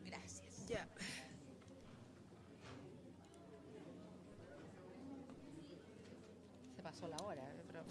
Gracias. Ya. Se pasó la hora, pero...